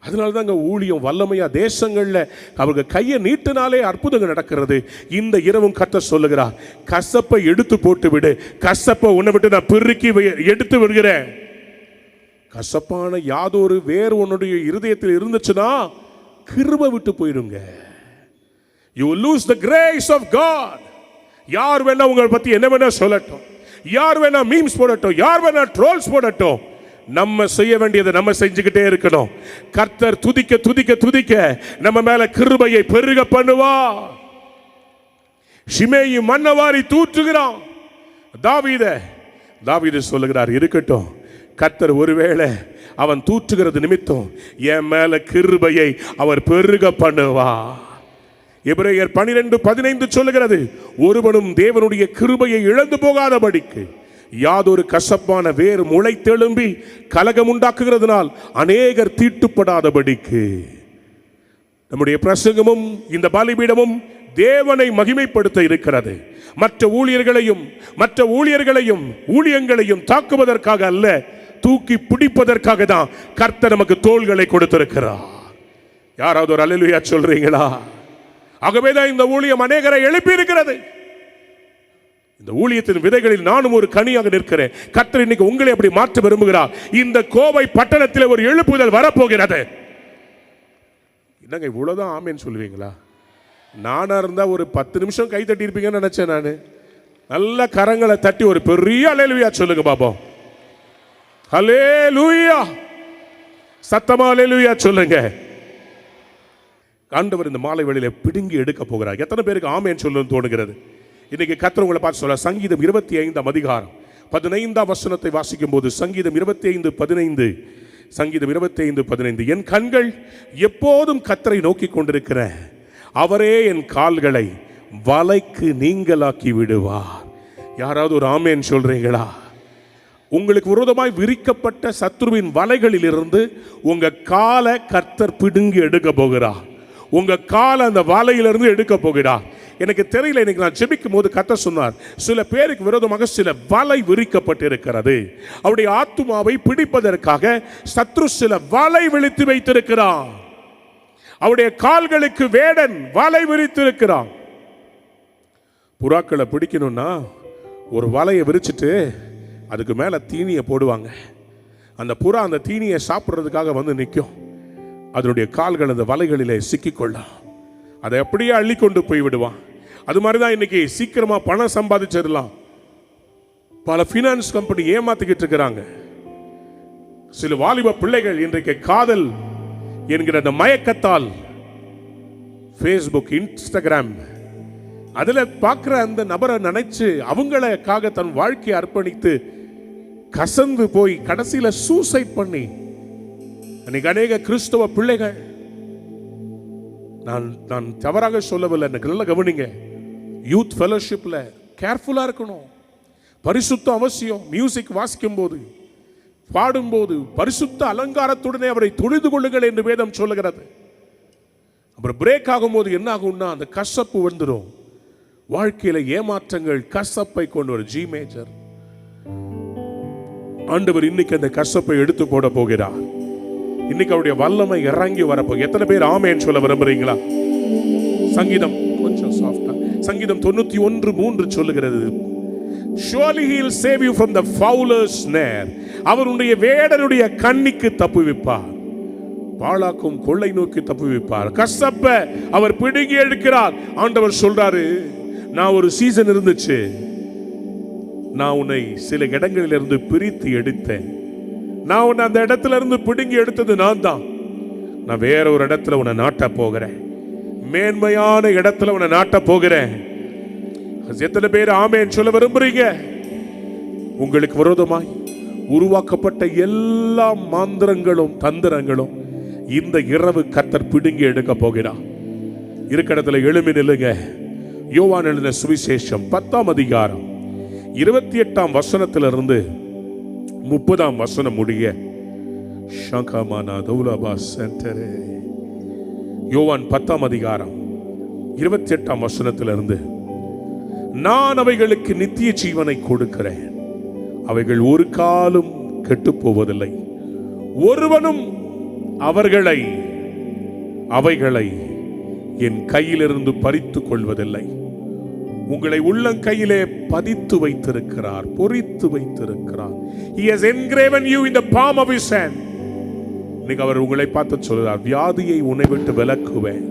அதனால தாங்க ஊழியம் வல்லமையா தேசங்கள்ல அவங்க கையை நீட்டினாலே அற்புதங்கள் நடக்கிறது. இந்த இரவும் கர்த்தர் சொல்லுகிறார், கசப்பை எடுத்து போட்டு விடு. கசப்பை உன்னை விட்டு நான் பெருக்கி எடுத்து விடுகிறேன். கசப்பான யாதொரு வேறு உன்னுடைய இருதயத்தில் இருந்துச்சுன்னா கிருபை விட்டு போயிடுங்க. You will lose the grace of God. யார் வேணா உங்களை பத்தி என்ன வேணா சொல்லட்டும், யார் வேணா மீம்ஸ் போடட்டும், யார் வேணா ட்ரோல்ஸ் போடட்டும், நம்ம செய்ய வேண்டியதை நம்ம செஞ்சுக்கிட்டே இருக்கணும். கர்த்தர் துதிக்க துதிக்க துதிக்க நம்ம மேல கிருபையை பெருக பண்ணுவா. ஷிமேயி மன்னவாரி தூற்றுகிறான். தாவீது சொல்லுகிறார், இருக்கட்டும், கர்த்தர் ஒருவேளை அவன் தூற்றுகிறது நிமித்தம் என் மேல கிருபையை அவர் பெருக பண்ணுவா. எபிரேயர் 12:15 சொல்லுகிறது, ஒருவனும் தேவனுடைய கிருபையை இழந்து போகாதபடிக்கு யாதொரு கசப்பான வேறு முளைத்தெழும்பி கலகம் உண்டாக்குகிறதுனால் அநேகர் தீட்டுப்படாதபடிக்கு. நம்முடைய பிரசங்கமும் இந்த பலிபீடமும் தேவனை மகிமைப்படுத்த இருக்கிறது. மற்ற ஊழியர்களையும் ஊழியங்களையும் தாக்குவதற்காக அல்ல, தூக்கி பிடிப்பதற்காக தான் கர்த்தர் நமக்கு தோள்களை கொடுத்திருக்கிறார். யாராவது ஒரு அல்லேலூயா சொல்றீங்களா? ஆகவேதான் இந்த ஊழியம் அநேகரை எழுப்பி இருக்கிறது. இந்த ஊழியத்தின் விதைகளில் நானும் ஒரு கனியாக நிற்கிறேன். கர்த்தர் இன்னைக்கு உங்களை அப்படி மாற்ற விரும்புகிறார். இந்த கோவை பட்டணத்தில் ஒரு எழுப்புதல் வரப்போகிறது. என்னங்க இவ்வளவுதான் ஆமேன்னு சொல்லுவீங்களா? நானா இருந்தா ஒரு 10 நிமிஷம் கை தட்டி இருப்பீங்கன்னு நினைச்சேன். நான் நல்ல கரங்களை தட்டி ஒரு பெரிய அல்லேலூயா சொல்லுங்க பாப்போம். அல்லேலூயா, சத்தமா அல்லேலூயா சொல்லுங்க. ஆண்டவர் இந்த மாலை வேளையில பிடுங்கி எடுக்க போகிறார். எத்தனை பேருக்கு ஆமேன்னு சொல்லணும்னு தோணுகிறது? இன்னைக்கு கர்த்தர் உங்களை பார்த்து சொல்ல, சங்கீதம் 25 அதிகாரம் 15 வசனத்தை வாசிக்கும் போது, சங்கீதம் 25:15, சங்கீதம் 25:15, என் கண்கள் எப்போதும் கர்த்தரை நோக்கி கொண்டிருக்கிற அவரே என் கால்களை வலைக்கு நீங்களாக்கி விடுவார். யாராவது ஒரு ஆமேன் சொல்றீங்களா? உங்களுக்கு விரோதமாய் விரிக்கப்பட்ட சத்துருவின் வலைகளில் இருந்து உங்க காலை கர்த்தர் பிடுங்கி எடுக்க போகிறார். உங்க காலை அந்த வலையிலிருந்து எடுக்க போகிறார். எனக்கு தெரியல, இன்னைக்கு நான் ஜெபிக்கும் போது கர்த்தர் சொன்னார், சில பேருக்கு விரோதமாக சில வலை விரிக்கப்பட்டிருக்கிறது. அவருடைய ஆத்துமாவை பிடிப்பதற்காக சத்ரு சில வலை விரித்து வைத்திருக்கிறான். அவருடைய கால்களுக்கு வேடன் வலை விரித்திருக்கிறான். புறாக்களை பிடிக்கணும்னா ஒரு வலையை விரிச்சிட்டு அதுக்கு மேல தீனியை போடுவாங்க. அந்த புறா அந்த தீனியை சாப்பிட்றதுக்காக வந்து நிற்கும். அதனுடைய கால்கள் அந்த வலைகளிலே சிக்கிக்கொள்ளும். அதை அப்படியே அள்ளி கொண்டு போய் விடுவான். அது மாதிரிதான் இன்னைக்கு சீக்கிரமா பணம் சம்பாதிச்சிடலாம். பல பினான்ஸ் கம்பெனி ஏமாத்திக்கிட்டு இருக்கிறாங்க. சில வாலிப பிள்ளைகள் இன்றைக்கு காதல் என்கிற அந்த மயக்கத்தால் ஃபேஸ்புக், இன்ஸ்டாகிராம் அதுல பார்க்கிற அந்த நபரை நினைச்சு அவங்களுக்காக தன் வாழ்க்கையை அர்ப்பணித்து கசந்து போய் கடைசியில சூசைட் பண்ணி அன்னைக்கு அநேக கிறிஸ்தவ பிள்ளைகள், நான் தவறாக சொல்லவில்லை, நல்ல கவனிங்க, யூத் ஃபெலோஷிப்ல கேர்ஃபுல்லா இருக்கணும். பரிசுத்தம் அவசியம். மியூசிக் வாசிக்கும் போது, பாடும்போது பரிசுத்த அலங்காரத்துடனே அவரை தொழுது கொள்ளுங்கள் என்று வேதம் சொல்லுகிறது. அப்புறம் பிரேக் ஆகும்போது என்ன ஆகும்னா அந்த கசப்பு வந்துடும். வாழ்க்கையில ஏமாற்றங்கள் கசப்பை கொண்டு வரும். G major. ஆண்டவர் இன்னைக்கு அந்த கசப்பை எடுத்து போட போகிறார். இன்னைக்கு அவருடைய வல்லமை இறங்கி வரப்போ எத்தனை பேர் ஆமேன்னு சொல்ல விரும்புறீங்களா? சங்கீதம் கொஞ்சம் சாஃப்டா, சங்கீதம் 91:3 சொல்லுகிறது, surely he will save you from the fowler's snare. அவருடைய வேடனுடைய கண்ணிக்கு தப்புவிப்பார். பாழாக்கும் கொள்ளை நோக்கி தப்புவிப்பார். கசப்ப அவர் பிடுங்கி எடுக்கிறார். ஆண்டவர் சொல்றாரு, நான் ஒரு சீசன் இருந்துச்சு, நான் உன்னை சில இடங்களிலிருந்து பிரித்து எடுத்தேன். நான் உன்னை அந்த இடத்துல இருந்து பிடுங்கி எடுத்தது நான் தான். நான் வேற ஒரு இடத்துல உன்னை நாட்ட போகிறேன். மேன்மையான இடத்துல உன்னை நாட்ட போகிறேன். எத்தனை பேர் ஆமென் சொல்ல விரும்புறீங்க? உங்களுக்கு விரோதமாய் உருவாக்கப்பட்ட எல்லா மாந்திரங்களும் தந்திரங்களும் இந்த இரவு கர்த்தர் பிடுங்கி எடுக்க போகிறார். இருக்கிற இடத்துல எழும்பி நில்லுங்க. யோவான் எழுதின சுவிசேஷம் 10ஆம் அதிகாரம் 28ஆம் வசனத்திலிருந்து 30ஆம் வசனம் முடிய. யோவான் 10ஆம் அதிகாரம் 28ஆம் வசனத்திலிருந்து, நான் அவைகளுக்கு நித்திய ஜீவனை கொடுக்கிறேன், அவைகள் ஒரு காலும் கெட்டு போவதில்லை, ஒருவனும் அவைகளை என் கையிலிருந்து பறித்துக் கொள்வதில்லை. உங்களை உள்ளங்கையிலே பதித்து வைத்திருக்கிறார், பொறித்து வைத்திருக்கிறார். He has engraven you in the palm of his hand. இன்னைக்கு அவர் உங்களை பார்த்து சொல்றார், வியாதியை உன்னை விட்டு விலக்குவேன்.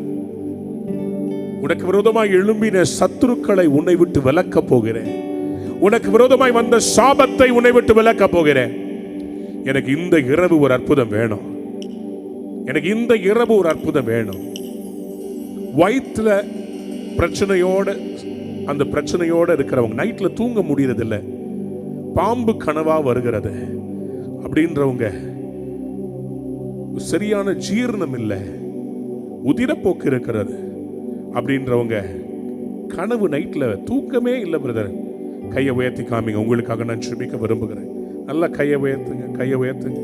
உனக்கு விரோதமாய் எழும்பின சத்துருக்களை உன்னை விட்டு விலக்க போகிறேன். உனக்கு விரோதமாய் வந்த சாபத்தை உன்னை விட்டு விலக்க போகிறேன். எனக்கு இந்த இரவு ஒரு அற்புதம் வேணும். எனக்கு இந்த இரவு ஒரு அற்புதம் வேணும். வயிற்றுல பிரச்சனையோட, அந்த பிரச்சனையோட இருக்கிறவங்க, நைட்ல தூங்க முடியறதில்லை, பாம்பு கனவா வருகிறது அப்படின்றவங்க, சரியான ஜீரணம் இல்லை, உதிரப்போக்கு இருக்கிறது அப்படின்றவங்க, கனவு நைட்ல தூக்கமே இல்லை பிரதர், கையை உயர்த்தி காமிங்க. உங்களுக்காக நான் ஜெபிக்க விரும்புகிறேன். நல்லா கையை உயர்த்துங்க, கையை உயர்த்துங்க,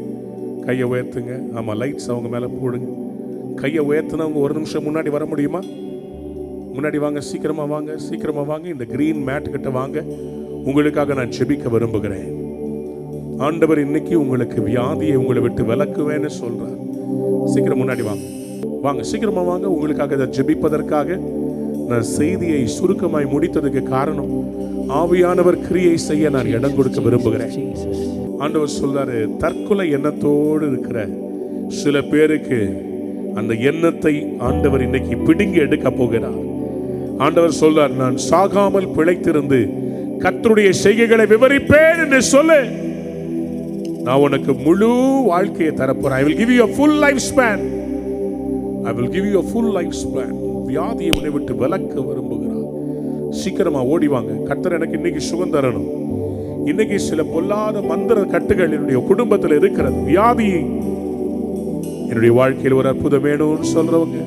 கையை உயர்த்துங்க. ஆமா, லைட்ஸ் அவங்க மேல போடுங்க. கையை உயர்த்தினவங்க ஒரு நிமிஷம் முன்னாடி வர முடியுமா? முன்னாடி வாங்க, சீக்கிரமா வாங்க, சீக்கிரமா வாங்க. இந்த கிரீன் மேட் கிட்ட வாங்க. உங்களுக்காக நான் ஜெபிக்க விரும்புகிறேன். ஆண்டவர் இன்னைக்கு உங்களுக்கு வியாதியை உங்களை விட்டு விலக்குவேன்னு சொல்றார். சீக்கிரம் முன்னாடி வாங்க, வாங்க, சீக்கிரமா வாங்க. உங்களுக்காக இதை ஜெபிப்பதற்காக நான் செய்தியை சுருக்கமாய் முடித்ததுக்கு காரணம், ஆவியானவர் கிரியை செய்ய நான் இடம் கொடுக்க விரும்புகிறேன். ஆண்டவர் சொல்றாரு, தற்கொலை எண்ணத்தோடு இருக்கிற சில பேருக்கு அந்த எண்ணத்தை ஆண்டவர் இன்னைக்கு பிடுங்கி எடுக்க போகிறார். ஆண்டவர் சொல்றார், நான் சாகாமல் பிழைத்திருந்து கர்த்தருடைய செய்கைகளை விவரிப்பேன் என்று சொல்லு. நான் உனக்கு முழு வாழ்க்கையை தரப்போறேன். I will give you a full lifespan. I will give you a full lifespan. வியாதியை உன்னை விட்டு விலக்க விரும்புகிறார். சீக்கிரமா ஓடிவாங்க. கர்த்தர் எனக்கு இன்னைக்கு சுகம் தரணும். இன்னைக்கு சில பொல்லாத மந்திர கட்டுகள் என்னுடைய குடும்பத்தில் இருக்கிறது. வியாதி என்னுடைய வாழ்க்கையில் ஒரு அற்புதம் வேணும்னு சொல்றவங்க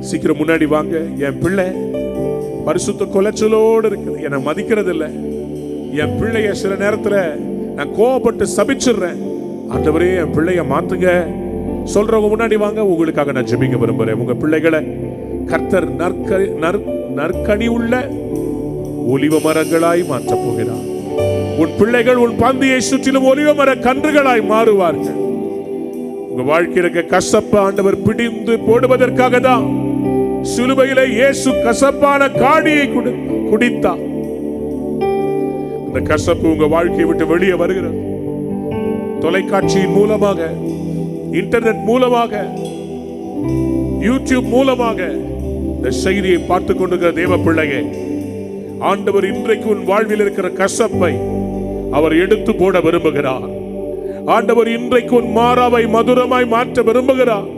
சீக்கிரம் முன்னாடி வாங்க. என் பிள்ளை பரிசுத்த கொலைச்சலோடு இருக்குது, என்னை மதிக்கிறது இல்லை. என் பிள்ளைய சில நேரத்தில் நான் கோபப்பட்டு சபிச்சிடுறேன். ஆண்டவரே என் பிள்ளைய மாத்துங்க சொல்றவங்க முன்னாடி வாங்க. உங்களுக்காக நான் ஜெபிக்க விரும்புறேன். உங்க பிள்ளைகளை கர்த்தர் நற்கனி உள்ள ஒலிவ மரங்களாய் மாற்றப் போகிறார். உன் பிள்ளைகள் உன் பந்தியை சுற்றிலும் ஒலிவ மர கன்றுகளாய் மாறுவார்கள். உங்க வாழ்க்கையில் இருக்க கசப்ப ஆண்டவர் பிடிந்து போடுவதற்காக தான் சிலுவையிலே இயேசு கசப்பான காடியை குடித்தார். அந்த கசப்பு உங்க வாழ்க்கையை விட்டு வெளியே வருகிறது. தொலைக்காட்சியின் மூலமாக, இன்டர்நெட் மூலமாக, யூடியூப் மூலமாக இந்த செய்தியை பார்த்துக் கொண்டிருக்கிற தேவ பிள்ளையே, ஆண்டவர் இன்றைக்கு உன் வாழ்வில் இருக்கிற கசப்பை அவர் எடுத்து போட விரும்புகிறார். ஆண்டவர் இன்றைக்கு உன் மாறாவை மதுரமாய் மாற்ற விரும்புகிறார்.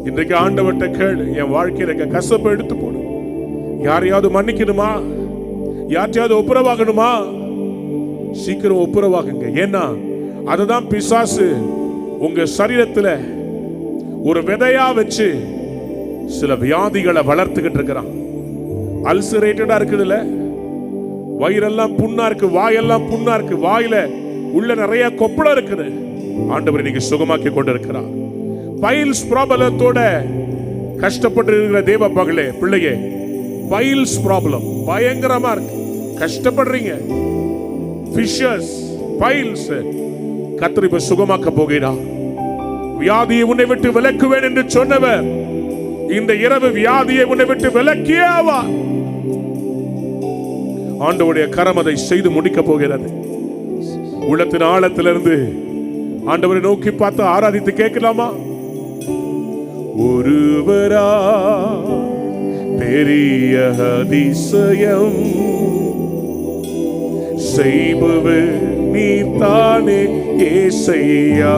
இன்றைக்கு ஆண்டவர்கிட்ட கேளு, என் வாழ்க்கையில இருக்க கசப்பை எடுத்து போடு. யாரையாவது மன்னிக்கணுமா? யாரையாவது ஒப்புரவாகணுமா? சீக்கிரம் ஒப்புரவாகுங்க. ஏன்னா அதுதான் பிசாசு உங்க சரீரத்துல ஒரு விதையா வச்சு சில வியாதிகளை வளர்த்துக்கிட்டு இருக்கிறான். அல்சரேட்டடா இருக்குதுல்ல, வயிறெல்லாம் புண்ணா இருக்கு, வாயெல்லாம் புண்ணா இருக்கு, வாயில உள்ள நிறைய கொப்பளம் இருக்குது. ஆண்டவர் இன்னைக்கு சுகமாக்கி கொண்டிருக்கிறார். பைல்ஸ் ப்ராப்ளத்தோட கஷ்டப்பட்டு இருக்கிற தேவ பகலே பிள்ளையே, பைல்ஸ் ப்ராப்ளம் பயங்கரமா இருக்கு, கஷ்டப்படுறீங்க. ஃபிஷர்ஸ், பைல்ஸ், கர்த்தர் இப்ப சுகமாக்க போகிறார். வியாதியை உன்னை விட்டு விலக்குவேன் என்று சொன்னவர் இந்த இரவு வியாதியை உன்னை விட்டு விலக்கியே ஆவார். ஆண்டவருடைய கரம் அதை செய்து முடிக்க போகிறது. உள்ளத்தின் ஆழத்திலிருந்து ஆண்டவரை நோக்கி பார்த்து ஆராதித்து கேட்கலாமா? ஒருவரா பெரிய அதிசயம் செய்பவர் நீ தானே ஏசையா.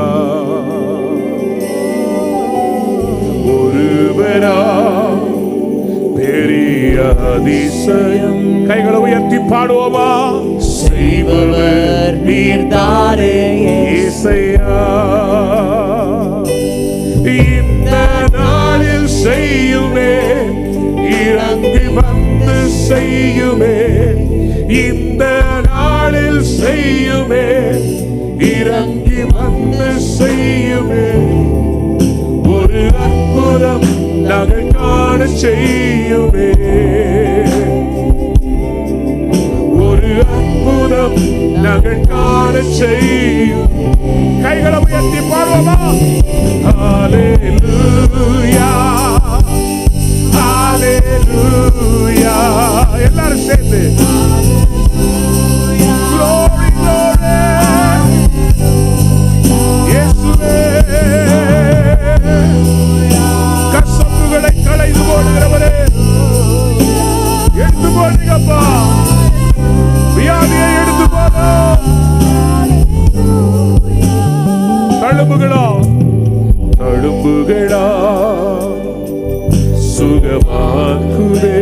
ஒருவரா பெரிய அதிசயம். கைகளை உயர்த்தி பாடுவோமா? செய்பவர் நீர்தானே ஏசையா. இந்த நாளில் செய்யுமே, இறங்கி வந்து செய்யுமே. இந்த நாளில் செய்யுமே, இறங்கி வந்து செய்யுமே. ஒரு அற்புதம் நாங்கள் காண செய்யுமே. ஒரு அற்புதம் நாங்கள் காண செய்யும். கைகளை உயர்த்தி பாடுவோமா? ஹல்லேலூயா, ஹல்லேலூயா. எல்லாரும் சேர்ந்து glory, glory. இயேசுவே, கசப்புகளை களைந்து போடுகிறவரே, எடுத்து போடுங்கப்பா. வியாதியை எடுத்து போடு. தழும்புகளா தழும்புகளா சுகமாக்குதே.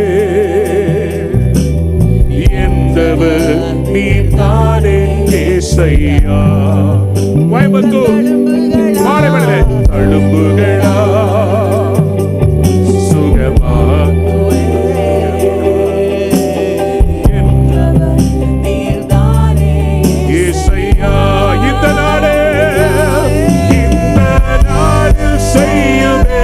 எந்தவர் நீ தானே ஏசையா. கோயம்புத்தூர் மாலைமலை தழும்புகளா சுகமாக்குதே. ஏசையா, இந்த நாளே, இந்த நாளில் செய்யுமே.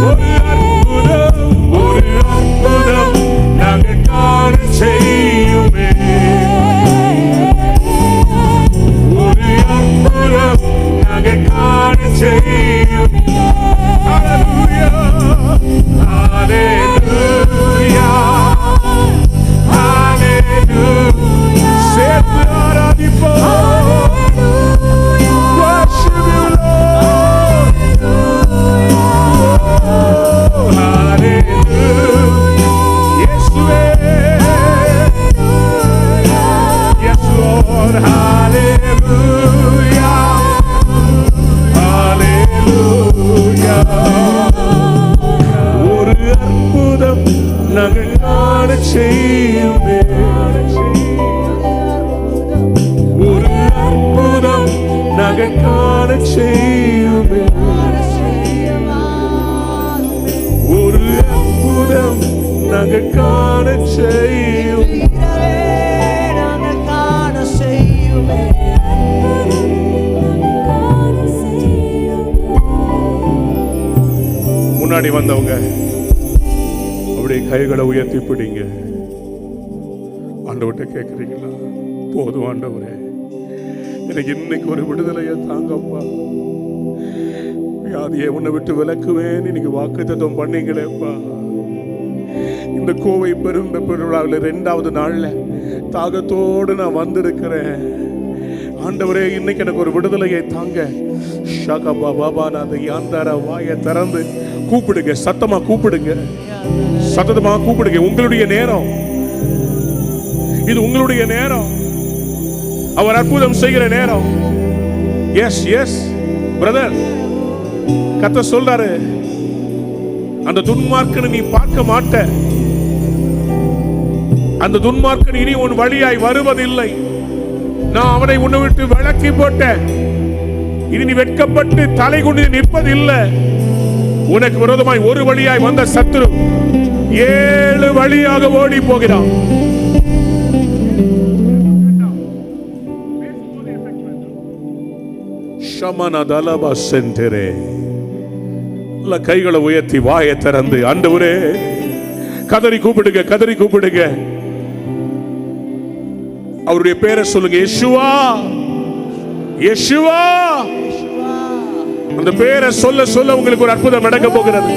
ஒரு அற்புதம், ஒரு அற்புதம் நாங்கள் காண செய்யுமே. ஒரு அற்புதம் நாங்கள் காண செய்யுமே. ஹல்லேலூயா, ஹல்லேலூயா, ஹல்லேலூயா. சேர்த்து ஆராதிப்போம். Worship you, Lord. Hallelujah. இயேசுவே. Yes, Lord. Hallelujah. Hallelujah. ஒரு அற்புதம் நாங்கள் காண செய்யுமே. ஒரு அற்புதம் நாங்கள் காண செய்யுமே. ஒரு அற்புதம் நாங்கள் காண செய்யுமே. முன்னாடி வந்தவங்க அப்படியே கைகளை உயர்த்தி பிடிங்க. ஆண்டவர்கிட்ட கேட்குறீங்களா? போதும் ஆண்டவரே, எனக்கு இன்னைக்கு ஒரு விடுதலையை தாங்கப்பா. வியாதியை உன்னை விட்டு விலக்குவேன் இன்னைக்கு வாக்குத்தத்தம் பண்ணீங்களேப்பா. இந்த கோவை பெருந்த பெருவிழாவில் 2வது நாள்ல தாகத்தோடு நான் வந்திருக்கிறேன். ஆண்டவரே, இன்னைக்கு எனக்கு ஒரு விடுதலையை தாங்க. ஷகபா பாபா, நான் யாந்தார வாயை திறந்து கூப்பிடுங்க. சத்தமா கூப்பிடுங்க, சத்தமா கூப்பிடுங்க. உங்களுடைய நேரம் இது, உங்களுடைய நேரம். அவர் அற்புதம் செய்கிற நேரம். எஸ் எஸ் பிரதர், கர்த்தர் சொல்றாரு, அந்த துன்மார்க்கனை நீ பார்க்க மாட்ட. அந்த துன்மார்க்கன் இனி உன் வழியாய் வருவதில்லை. நான் அவனை உன்னை விட்டு விலக்கி போட்டேன். இனி நீ வெட்கப்பட்டு தலை கொண்டு நிற்பதில்லை. உனக்கு விரோதமாய் ஒரு வழியாய் வந்த சத்துரு 7 வழியாக ஓடி போகிறான். ஷமனதலப சென்டரே. கைகளை உயர்த்தி வாயை திறந்து ஆண்டவரே கதறி கூப்பிடுங்க, கதறி கூப்பிடுங்க. அவருடைய பேரை சொல்லுங்க. Yeshua, Yeshua. அந்த பேரை சொல்ல சொல்ல உங்களுக்கு ஒரு அற்புதம் நடக்க போகிறது.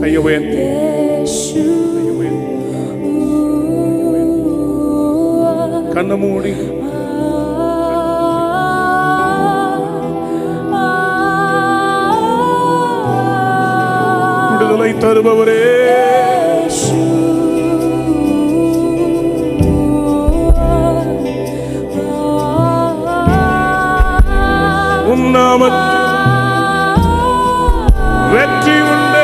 கையை உயர்த்தி கண்ணை மூடி விடுதலை தருபவரே, உம் நாமத்தில் வெற்றி உண்டு.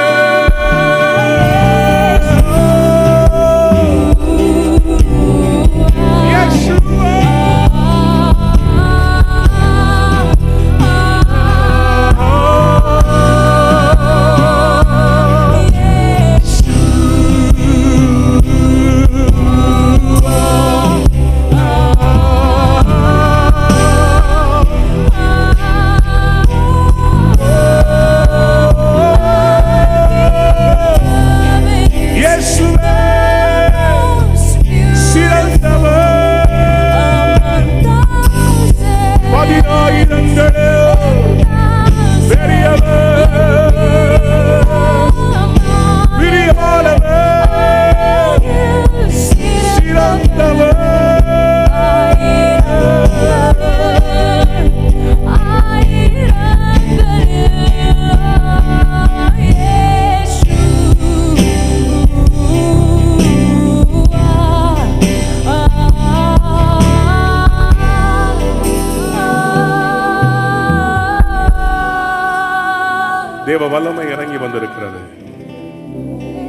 தேவ வல்லமை இறங்கி வந்திருக்கிறது.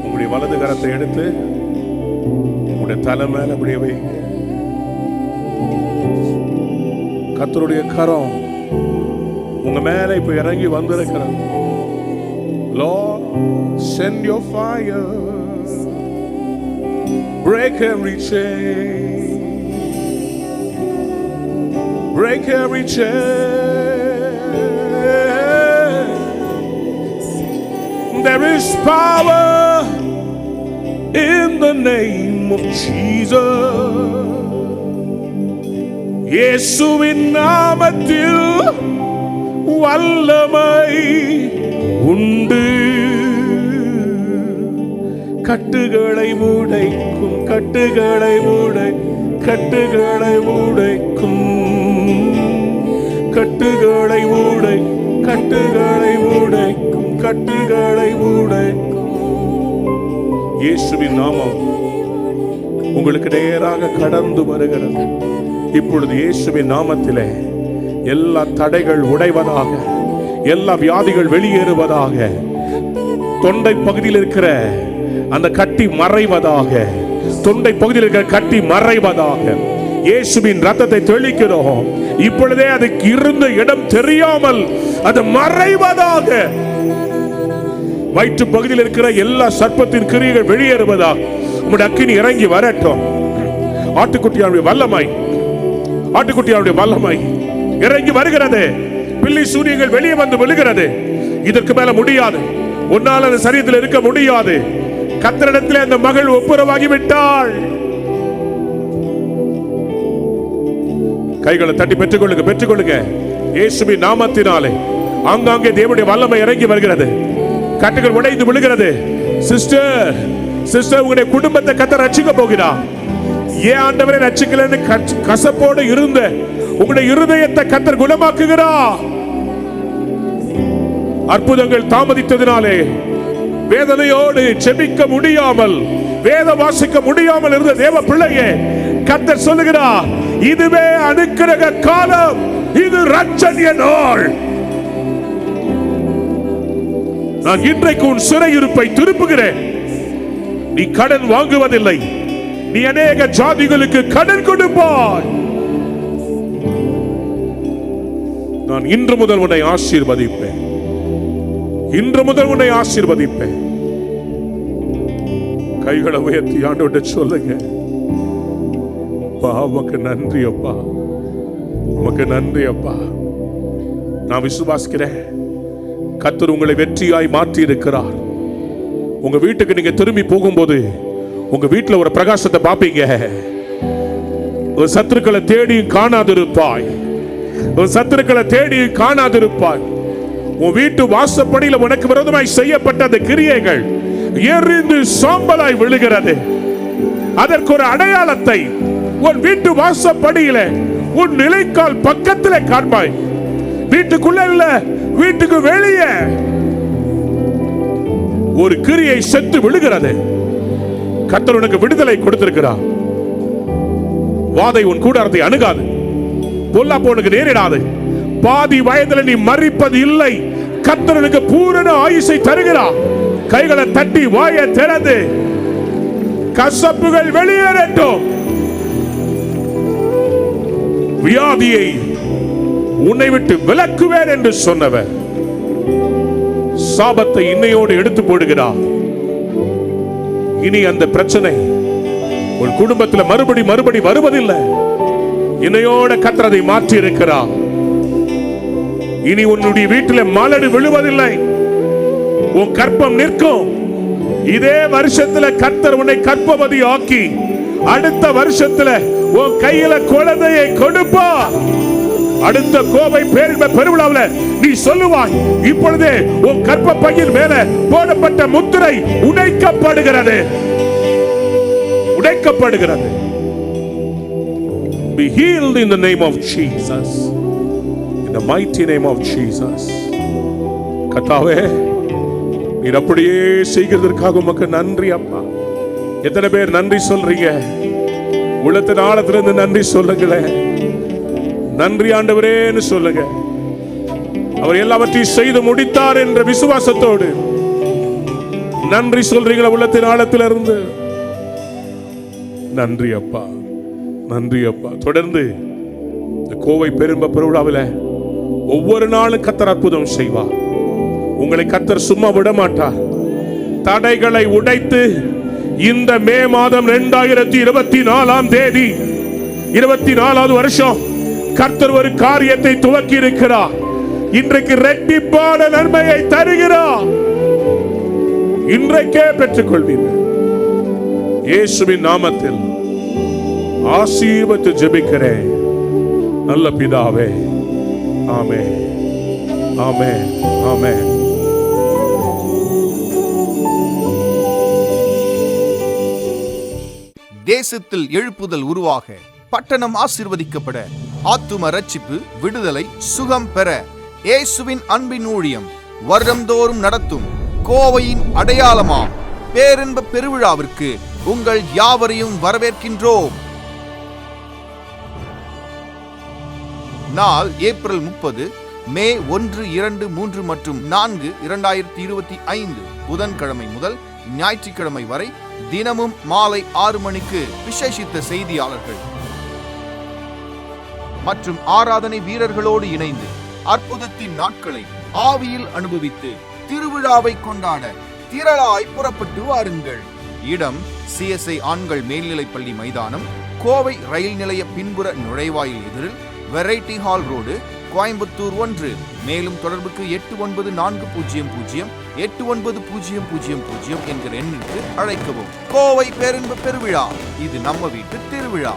உங்களுடைய வலது கரத்தை எடுத்து உங்களுடைய தலை மேல அப்படியே வைங்க. கர்த்தருடைய கரம் உங்க மேல இப்ப இறங்கி வந்திருக்கிறது. Lord, send your fire, break every chain, break every chain. There is power in the name of Jesus. இயேசுவின் நாமத்தில் வல்லமை உண்டு. கட்டுகளை உடைக்கும், கட்டுகளை கட்டுகளை உடைக்கும், கட்டுகளை கட்டுகளை உடைக்கும், கட்டுகளை உடைக்கும். இயேசுவின் நாமம் உங்களுக்கு நேராக கடந்து வருகிறது. இப்பொழுது இயேசுவின் நாமத்திலே எல்லா தடைகள் உடைவதாக, எல்லா வியாதிகள் வெளியேறுவதாக, தொண்டை பகுதியில் இருக்கிற அந்த கட்டி மறைவதாக, தொண்டை பகுதியில் இருக்கிற கட்டி மறைவதாக இயேசுவின் ரத்தத்தை தெளிக்கிறோம். இப்பொழுதே அதுக்கு இருந்த இடம் தெரியாமல் அது மறைவதாக. வயிற்று பகுதியில் இருக்கிற எல்லா சர்ப்பத்தின் கிரியைகள் வெளியேறுவதாக உம்முடைய அக்கினி இறங்கி வரட்டும். ஆட்டுக்குட்டியாருடைய வல்லமை, ஆட்டுக்குட்டியாருடைய வல்லமை இறங்கி வருகிறது. பில்லி சூரியங்கள் வெளியே வந்து விழுகிறது. இதற்கு மேல முடியாது, உன்னால் அந்த சரீரத்தில் இருக்க முடியாது. கர்த்தரிடத்திலே அந்த மகள் ஒப்புரவாகி விட்டாள். கைகளை தட்டி பெற்றுக்கொள்ளுங்க, பெற்றுக்கொள்ளுங்க. இயேசுவின் நாமத்தினாலே ஆங்காங்கே தேவனுடைய வல்லமை இறங்கி வருகிறது. கட்டுகள் உடைந்து விழுகிறது. சிஸ்டர், சிஸ்டர், உங்களுடைய குடும்பத்தை கர்த்தர் ரட்சிக்க போகிறார். ஏன் ஆண்டவரே ரட்சிக்கலன்னு கசப்போடு இருந்த உங்களுடைய இருதயத்தை கர்த்தர் குணமாக்குகிறார். அற்புதங்கள் தாமதித்ததினாலே வேதனையோடு செபிக்க முடியாமல், வேத வாசிக்க முடியாமல் இருந்த தேவ பிள்ளையே, கர்த்தர் சொல்லுகிறார், இதுவே அனுக்கிரக காலம், இது ரட்சணிய நாள். நான் இன்றைக்கு உன் சிறையிருப்பை திருப்புகிறேன். நீ கடன் வாங்குவதில்லை, நீ அநேக ஜாதிகளுக்கு கடன் கொடுப்பாய். நான் இன்று முதல் உன்னை ஆசீர்வதிப்பேன், இன்று முதல் உன்னை ஆசீர்வதிப்பேன். கைகளை உயர்த்தி ஆண்டவர்கிட்ட சொல்லுங்க, உமக்கு நன்றி அப்பா, உமக்கு நன்றி அப்பா. நான் விசுவாசிக்கிறேன், கர்த்தர் உங்களை வெற்றியாய் மாற்றி இருக்கிறார். உங்க வீட்டுக்கு நீங்க திரும்பி போகும்போது உங்க வீட்டுல ஒரு பிரகாசத்தை பாப்பீங்க. ஒரு சத்துருக்களை தேடி காணாதிருப்பாய், ஒரு சத்துருக்களை தேடி காணாதிருப்பாய். உன் வீட்டு வாசப்படியில் உனக்கு விரோதமாய் செய்யப்பட்ட அந்த கிரியைகள் எரிந்து சாம்பலாய் விழுகிறது. அதற்கு ஒரு அடையாளத்தை உன் வீட்டு வாசப்படியில உன் நிலைக்கால் பக்கத்திலே காண்பாய். வீட்டுக்குள்ள இல்ல, வீட்டுக்கு வெளியே ஒரு கிரியை செத்து விழுகிறது. கர்த்தர் உனக்கு விடுதலை கொடுத்திருக்கிறார். வாதை உன் கூடாரத்தை அணுகாது, பொல்லாப்பு உனக்கு நேரிடாது. பாதி வயதுல நீ மரிப்பது இல்லை. கர்த்தர் உனக்கு பூரண ஆயுசை தருகிறார். கைகளை தட்டி வாயை திறந்து கசப்புகள் வெளியேறட்டும். வியாதியை உன்னை விட்டு விலக்குவேன் என்று சொன்னவர் சாபத்தை இன்னையோடு எடுத்து போடுகிறார். இனி அந்த பிரச்சனை உன் குடும்பத்தில் மறுபடி வருவதில்லை. இன்னையோட கர்த்தரை மாற்றி இருக்கிறார். இனி உன்னுடைய வீட்டில் மலடு விழுவதில்லை. உன் கற்பம் நிற்கும். இதே வருஷத்துல கர்த்தர் உன்னை கற்பவதி ஆக்கி அடுத்த வருஷத்துல உன் கையில குழந்தையை கொடுப்பார். அடுத்த கோவை பெருவிழாவில் நீ சொல்லுவாய், இப்பொழுதே உன் கற்ப பையின் மேல போடப்பட்ட முத்திரை உடைக்கப்படுகிறது. உடைக்கப்படுகிறது. Be healed in the name of Jesus. In the mighty name of Jesus. கர்த்தாவே, நீர் அப்படியே செய்கிறதற்காக உமக்கு நன்றி அப்பா. எத்தனை பேர் நன்றி சொல்றீங்க? உள்ளத்தின் ஆழத்திலிருந்து நன்றி சொல்லுங்களேன். நன்றி ஆண்டவரேன்னு சொல்லுங்க. அவர் எல்லாவற்றையும் செய்து முடித்தார் என்ற விசுவாசத்தோடு நன்றி சொல்றீங்களா? உள்ளத்தின் ஆழத்திலிருந்து நன்றி அப்பா, நன்றி அப்பா. தொடர்ந்து இந்த கோவை பெரும்ப பெருவிழாவில் ஒவ்வொரு நாளும் கர்த்தர் அற்புதம் செய்வார். உங்களை கர்த்தர் சும்மா விட மாட்டார். தடைகளை உடைத்து இந்த மே மாதம் 2024ஆம் தேதி 24வது வருஷம் கர்த்தர் ஒரு காரியத்தை துவக்கி இருக்கிறார். இன்றைக்கு இரட்டிப்பான நன்மையை தருகிறார். இன்றைக்கே பெற்றுக் கொள்வீர்கள். இயேசுவின் நாமத்தில் ஆசீர்வதித்து ஜெபிக்கிறேன் நல்ல பிதாவே. ஆமென், ஆமென், ஆமென். தேசத்தில் எழுப்புதல் உருவாக, பட்டணம் ஆசீர்வதிக்கப்பட, ஆத்தும ரட்சிப்பு, விடுதலை, சுகம் பெற இயேசுவின் அன்பின் ஊழியம் வருடந்தோறும் நடத்தும் கோவையின் அடையாளமாம் பேரின்ப பெருவிழாவிற்கு உங்கள் யாவரையும் வரவேற்கின்றோம். நாள் ஏப்ரல் 30, மே 1, 2, 3 மற்றும் 4, 2025 புதன்கிழமை முதல் ஞாயிற்றுக்கிழமை வரை தினமும் மாலை 6 மணிக்கு விசேஷித்த செய்தியாளர்கள் மற்றும் ஆராதனை வீரர்களோடு இணைந்து அற்புதத்தின் நாட்களை ஆவியில் அனுபவித்து திருவிழாவை கொண்டாட திரளாய் புறப்பட்டு வாருங்கள். இடம் CSI ஆண்கள் மேல்நிலைப்பள்ளி மைதானம், கோவை ரயில் நிலைய பின்புற நுழைவாயில் எதிரில், வெரைட்டி ஹால் ரோடு, கோயம்புத்தூர் 1. மேலும் தொடர்புக்கு 8940089000 என்கிற எண்ணிற்கு அழைக்கவும். கோவை பேரின்ப பெருவிழா, இது நம்ம வீட்டு திருவிழா.